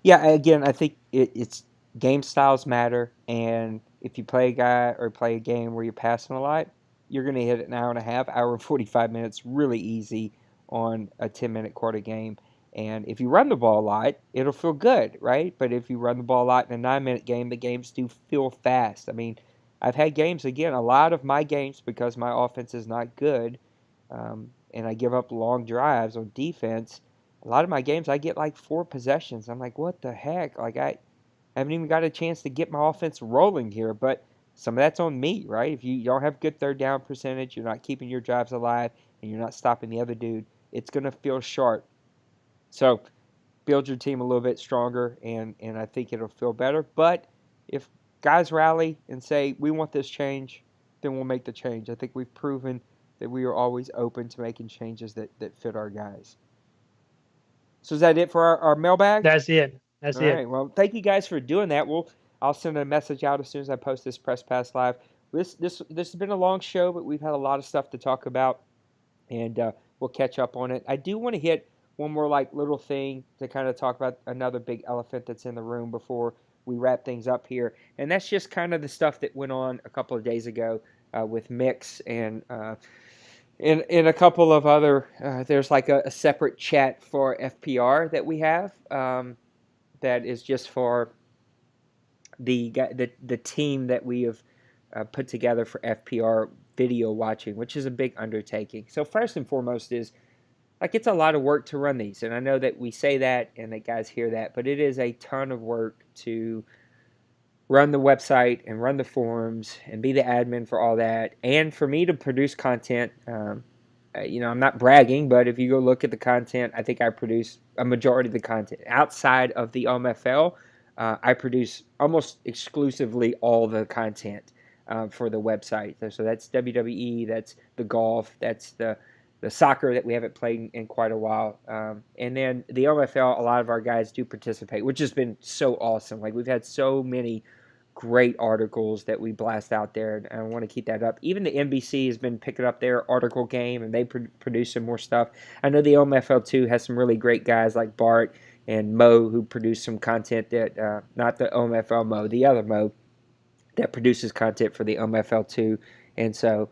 Yeah, again, I think it's game styles matter, and if you play a guy or play a game where you're passing a lot, you're going to hit an hour and a half, hour and 45 minutes really easy on a 10-minute quarter game. And if you run the ball a lot, it'll feel good, right? But if you run the ball a lot in a 9-minute game, the games do feel fast. I mean, I've had games, again, a lot of my games, because my offense is not good, and I give up long drives on defense. A lot of my games, I get like 4 possessions. I'm like, what the heck? Like, I haven't even got a chance to get my offense rolling here. But some of that's on me, right? If you don't have good third down percentage, you're not keeping your drives alive, and you're not stopping the other dude, it's going to feel sharp. So build your team a little bit stronger, and I think it'll feel better. But if guys rally and say, we want this change, then we'll make the change. I think we've proven that we are always open to making changes that fit our guys. So is that it for our mailbag? That's it. That's All it. right. Well, thank you guys for doing that. I'll send a message out as soon as I post this press pass live. This has been a long show, but we've had a lot of stuff to talk about, and we'll catch up on it. I do want to hit one more like little thing to kind of talk about another big elephant that's in the room before we wrap things up here, and that's just kind of the stuff that went on a couple of days ago with Mix and. In a couple of other, there's like a separate chat for FPR that we have that is just for the team that we have put together for FPR video watching, which is a big undertaking. So first and foremost is like it's a lot of work to run these, and I know that we say that and that guys hear that, but it is a ton of work to run the website and run the forums and be the admin for all that, and for me to produce content. I'm not bragging, but if you go look at the content, I think I produce a majority of the content outside of the OMFL. I produce almost exclusively all the content for the website. So that's WWE, that's the golf, that's the soccer that we haven't played in quite a while. And then the OMFL, a lot of our guys do participate, which has been so awesome. Like we've had so many great articles that we blast out there, and I want to keep that up. Even the NBC has been picking up their article game, and they produce some more stuff. I know the OMFL too has some really great guys like Bart and Mo who produce some content that not the OMFL Mo, the other Mo that produces content for the OMFL too. And so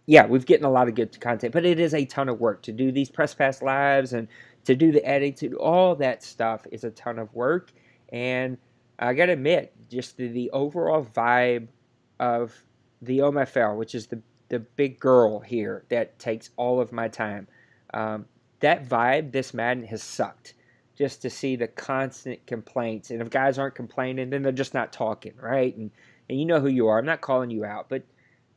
yeah, we've getting a lot of good content, but it is a ton of work to do these press pass lives and to do the editing, to do all that stuff is a ton of work. And I gotta admit, just the overall vibe of the OMFL, which is the big girl here that takes all of my time, that vibe this Madden has sucked. Just to see the constant complaints, and if guys aren't complaining, then they're just not talking, right? And you know who you are. I'm not calling you out, but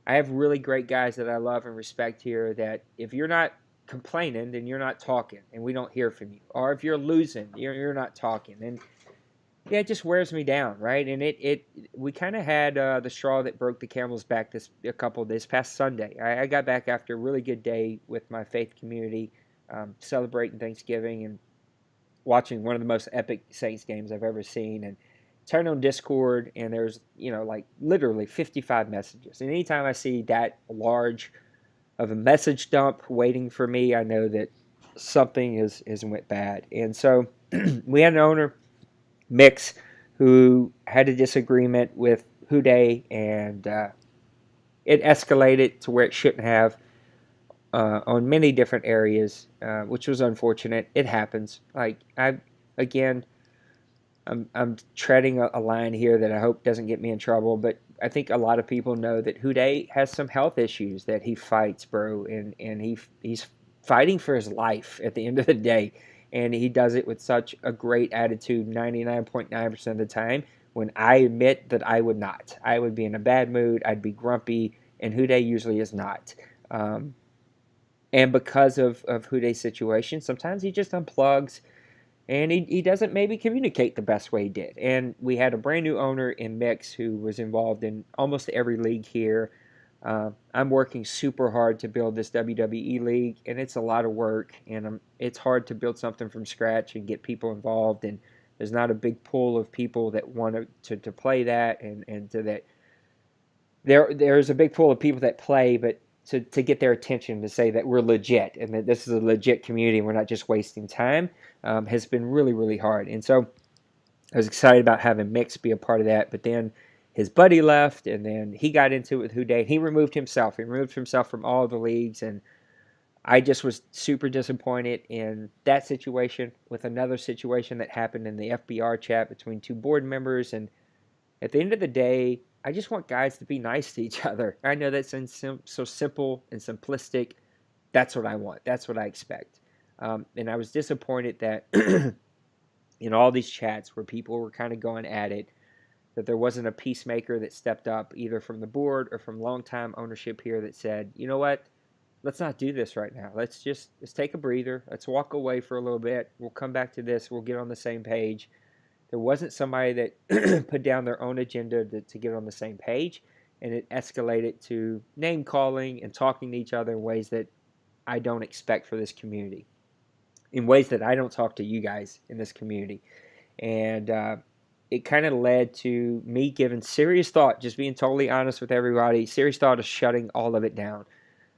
I have really great guys that I love and respect here that if you're not complaining, then you're not talking, and we don't hear from you. Or if you're losing, you're not talking. And yeah, it just wears me down, right? And we kind of had the straw that broke the camel's back this past Sunday. I got back after a really good day with my faith community, celebrating Thanksgiving and watching one of the most epic Saints games I've ever seen. And turned on Discord, and there's like literally 55 messages. And anytime I see that large of a message dump waiting for me, I know that something is went bad. And so we had an owner, Mix, who had a disagreement with Houday, and it escalated to where it shouldn't have on many different areas, which was unfortunate. It happens. Like again, I'm treading a line here that I hope doesn't get me in trouble, but I think a lot of people know that Houday has some health issues that he fights, bro, and he's fighting for his life at the end of the day, and he does it with such a great attitude 99.9% of the time. When I admit that I would not, I would be in a bad mood, I'd be grumpy, and Houday usually is not. Um, and because of Houday's situation, sometimes he just unplugs and he doesn't maybe communicate the best way he did. And we had a brand new owner in Mix who was involved in almost every league here. I'm working super hard to build this WWE league, and it's a lot of work, and it's hard to build something from scratch and get people involved. And there's not a big pool of people that want to play that, and to that there's a big pool of people that play, but to get their attention to say that we're legit and that this is a legit community and we're not just wasting time has been really, really hard. And so I was excited about having Mix be a part of that, but then his buddy left, and then he got into it with Houday. He removed himself. He removed himself from all the leagues, and I just was super disappointed in that situation with another situation that happened in the FBR chat between two board members. And at the end of the day, I just want guys to be nice to each other. I know that's so simple and simplistic. That's what I want. That's what I expect. And I was disappointed that in all these chats where people were kind of going at it, that there wasn't a peacemaker that stepped up either from the board or from longtime ownership here that said, you know what, let's not do this right now. Let's take a breather. Let's walk away for a little bit. We'll come back to this. We'll get on the same page. There wasn't somebody that put down their own agenda to get on the same page, and it escalated to name calling and talking to each other in ways that I don't expect for this community, in ways that I don't talk to you guys in this community. And it kind of led to me giving serious thought, just being totally honest with everybody, serious thought of shutting all of it down.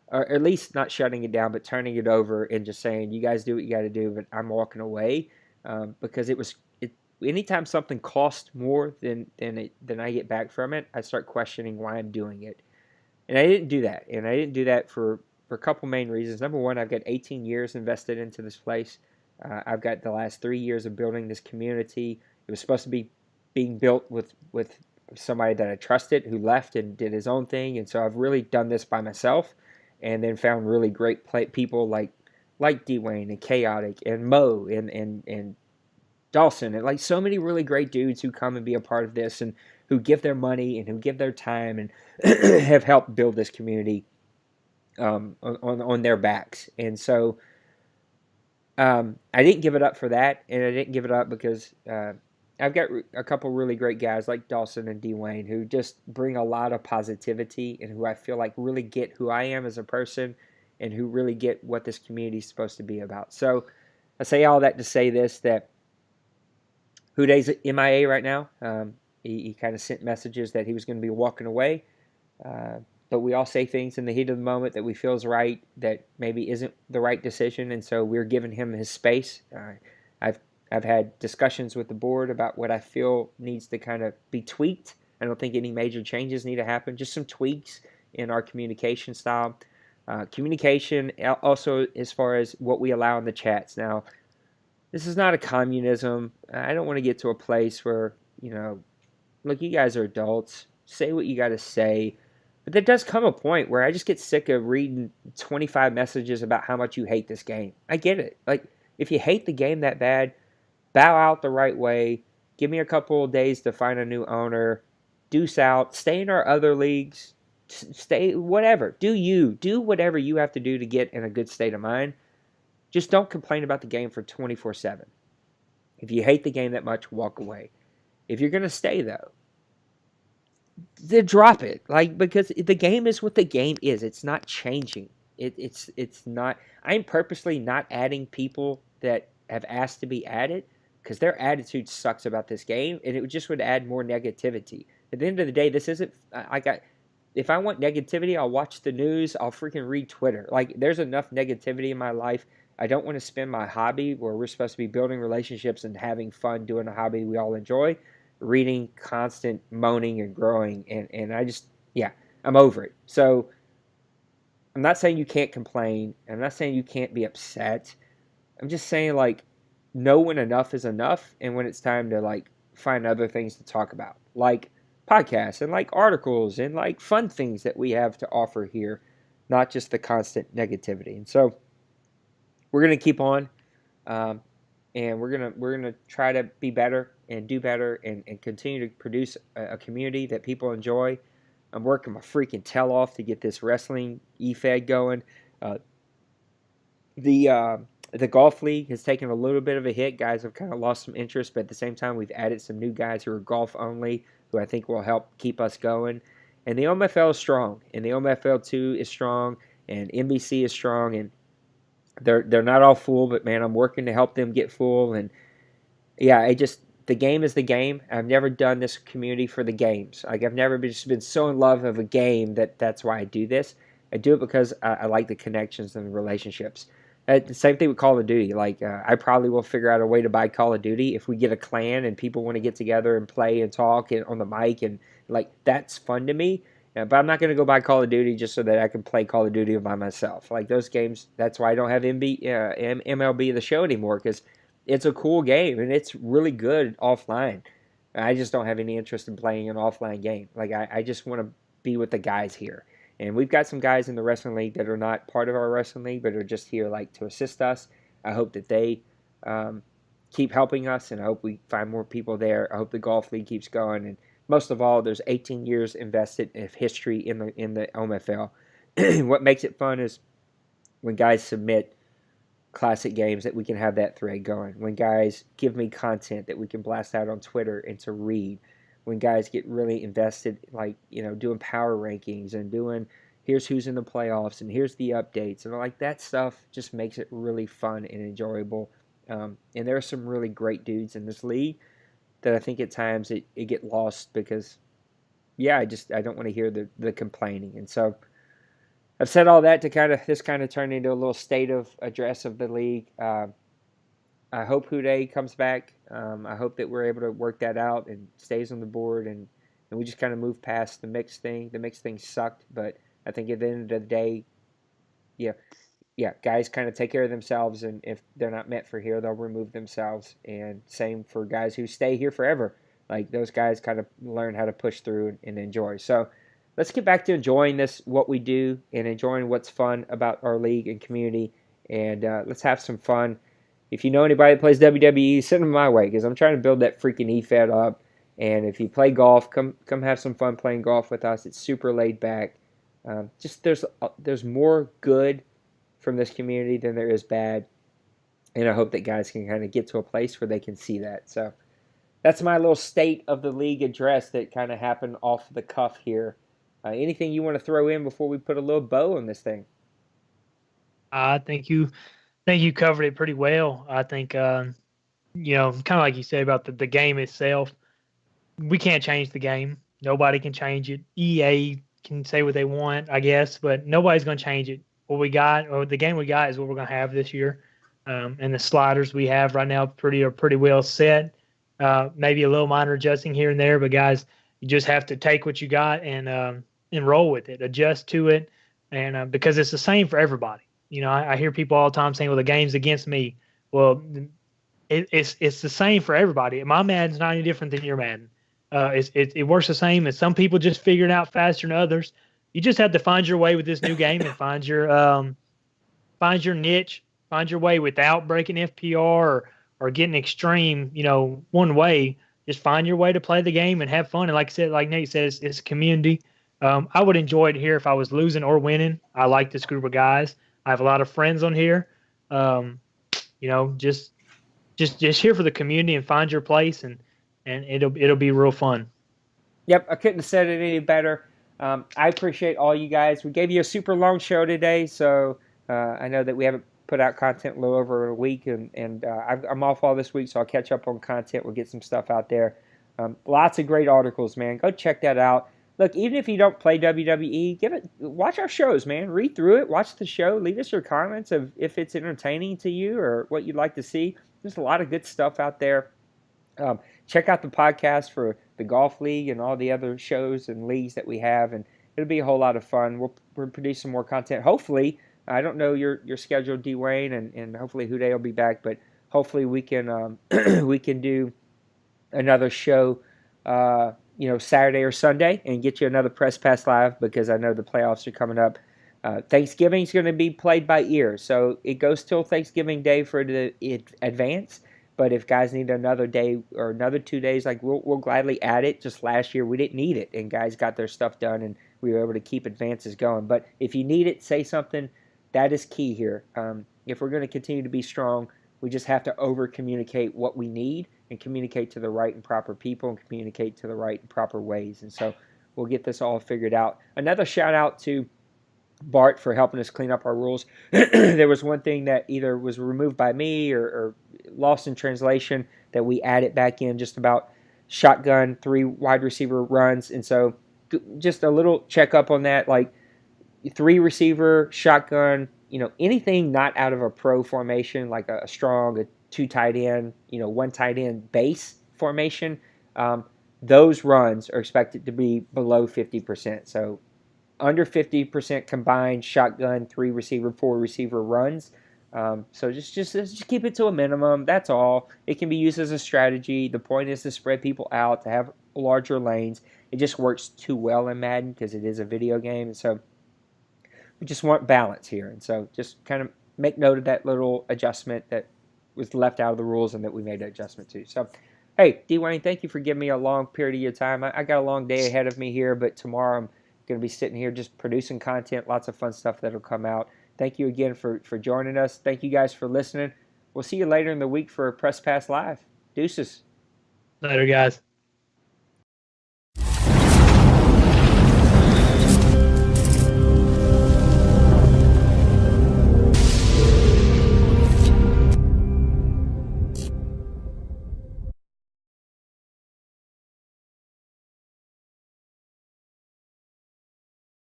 Or at least not shutting it down, but turning it over and just saying, you guys do what you got to do, but I'm walking away because anytime something costs more than I get back from it, I start questioning why I'm doing it. And I didn't do that. And I didn't do that for a couple main reasons. Number one, I've got 18 years invested into this place. I've got the last 3 years of building this community. It was supposed to be being built with somebody that I trusted who left and did his own thing. And so I've really done this by myself and then found really great people like Dwayne and Chaotic and Mo and Dawson and like so many really great dudes who come and be a part of this and who give their money and who give their time and have helped build this community on their backs. And so I didn't give it up for that, and I didn't give it up because I've got a couple really great guys like Dawson and Dwayne who just bring a lot of positivity and who I feel like really get who I am as a person and who really get what this community is supposed to be about. So I say all that to say this, that Houday's MIA right now. He kind of sent messages that he was going to be walking away. But we all say things in the heat of the moment that we feel is right that maybe isn't the right decision, and so we're giving him his space. I've I've had discussions with the board about what I feel needs to kind of be tweaked. I don't think any major changes need to happen, just some tweaks in our communication style. Communication also as far as what we allow in the chats. Now, this is not a communism. I don't want to get to a place where, look, you guys are adults. Say what you got to say. But there does come a point where I just get sick of reading 25 messages about how much you hate this game. I get it. Like, if you hate the game that bad, bow out the right way. Give me a couple of days to find a new owner. Deuce out. Stay in our other leagues. Stay, whatever. Do whatever you have to do to get in a good state of mind. Just don't complain about the game for 24/7. If you hate the game that much, walk away. If you're going to stay, though, then drop it. Because the game is what the game is. It's not changing. It's not. I'm purposely not adding people that have asked to be added because their attitude sucks about this game, and it just would add more negativity. At the end of the day, this isn't. If I want negativity, I'll watch the news. I'll freaking read Twitter. There's enough negativity in my life. I don't want to spend my hobby where we're supposed to be building relationships and having fun doing a hobby we all enjoy, reading constant moaning and growing. And I just, yeah, I'm over it. So I'm not saying you can't complain. I'm not saying you can't be upset. I'm just saying, know when enough is enough and when it's time to, find other things to talk about, like podcasts and like articles and like fun things that we have to offer here, not just the constant negativity. And so we're gonna keep on, um, and we're gonna try to be better and do better and continue to produce a community that people enjoy. I'm working my freaking tail off to get this wrestling e-fed going. Uh, the uh, the golf league has taken a little bit of a hit. Guys have kind of lost some interest, but at the same time, we've added some new guys who are golf only, who I think will help keep us going. And the OMFL is strong, and the OMFL 2 is strong, and NBC is strong, and they're not all full, but man, I'm working to help them get full. And yeah, the game is the game. I've never done this community for the games. Like I've never just been so in love of a game that's why I do this. I do it because I like the connections and the relationships. The same thing with Call of Duty. Like I probably will figure out a way to buy Call of Duty if we get a clan and people want to get together and play and talk and on the mic, and like that's fun to me. But I'm not going to go buy Call of Duty just so that I can play Call of Duty by myself. Like those games, that's why I don't have MLB the Show anymore, because it's a cool game and it's really good offline. I just don't have any interest in playing an offline game. Like I just want to be with the guys here. And we've got some guys in the wrestling league that are not part of our wrestling league, but are just here like to assist us. I hope that they keep helping us, and I hope we find more people there. I hope the golf league keeps going, and most of all, there's 18 years invested of history in the OMFL. What makes it fun is when guys submit classic games, that we can have that thread going. When guys give me content that we can blast out on Twitter and to read. When guys get really invested, like, doing power rankings and doing here's who's in the playoffs and here's the updates. And like that stuff just makes it really fun and enjoyable. And there are some really great dudes in this league that I think at times it get lost because, yeah, I don't want to hear the complaining. And so I've said all that to kind of turn into a little state of address of the league. I hope Houday comes back. I hope that we're able to work that out and stays on the board, and we just kind of move past the mixed thing. The mixed thing sucked, but I think at the end of the day, yeah, yeah, guys kind of take care of themselves, and if they're not meant for here, they'll remove themselves. And same for guys who stay here forever. Like those guys kind of learn how to push through and enjoy. So let's get back to enjoying this, what we do, and enjoying what's fun about our league and community. And let's have some fun. If you know anybody that plays WWE, send them my way because I'm trying to build that freaking E-Fed up. And if you play golf, come have some fun playing golf with us. It's super laid back. Just there's more good from this community than there is bad, and I hope that guys can kind of get to a place where they can see that. So that's my little state of the league address that kind of happened off the cuff here. Anything you want to throw in before we put a little bow on this thing? I think you covered it pretty well. I think kind of like you said about the game itself. We can't change the game. Nobody can change it. EA can say what they want, I guess, but nobody's going to change it. What we got, or the game we got, is what we're going to have this year. And the sliders we have right now are pretty well set. Maybe a little minor adjusting here and there, but guys, you just have to take what you got and roll with it, adjust to it, and because it's the same for everybody. I hear people all the time saying, "Well, the game's against me." Well, it's the same for everybody. My Madden's not any different than your Madden. It works the same, and some people just figure it out faster than others. You just have to find your way with this new game and find your niche, find your way without breaking FPR or getting extreme. One way. Just find your way to play the game and have fun. And like I said, like Nate says, it's a community. I would enjoy it here if I was losing or winning. I like this group of guys. I have a lot of friends on here. Just here for the community and find your place, and it'll be real fun. Yep, I couldn't have said it any better. I appreciate all you guys. We gave you a super long show today, so I know that we haven't put out content a little over a week, and I'm off all this week, so I'll catch up on content. We'll get some stuff out there. Lots of great articles, man. Go check that out. Look, even if you don't play WWE, watch our shows, man. Read through it, watch the show, leave us your comments of if it's entertaining to you or what you'd like to see. There's a lot of good stuff out there. Check out the podcast for the golf league and all the other shows and leagues that we have, and it'll be a whole lot of fun. We'll produce some more content. Hopefully, I don't know your schedule, Dwayne, and hopefully Houday will be back, but hopefully we can we can do another show, Saturday or Sunday, and get you another Press Pass Live because I know the playoffs are coming up. Thanksgiving is going to be played by ear, so it goes till Thanksgiving Day for the advance. But if guys need another day or another 2 days, like we'll gladly add it. Just last year we didn't need it, and guys got their stuff done, and we were able to keep advances going. But if you need it, say something. That is key here. If we're going to continue to be strong, we just have to over communicate what we need and communicate to the right and proper people and communicate to the right and proper ways. And so we'll get this all figured out. Another shout out to Bart for helping us clean up our rules. There was one thing that either was removed by me or lost in translation that we added back in, just about shotgun 3 wide receiver runs. And so just a little checkup on that, like 3 receiver shotgun, anything not out of a pro formation, like a strong, a 2 tight end, 1 tight end base formation. Those runs are expected to be below 50%. So under 50% combined shotgun 3 receiver 4 receiver runs. So just keep it to a minimum. That's all. It can be used as a strategy. The point is to spread people out, to have larger lanes. It just works too well in Madden because it is a video game. And so we just want balance here. And so just kind of make note of that little adjustment that was left out of the rules and that we made an adjustment to. So, hey, Dwayne, thank you for giving me a long period of your time. I got a long day ahead of me here, but tomorrow I'm going to be sitting here just producing content, lots of fun stuff that'll come out. Thank you again for joining us. Thank you guys for listening. We'll see you later in the week for Press Pass Live. Deuces. Later, guys.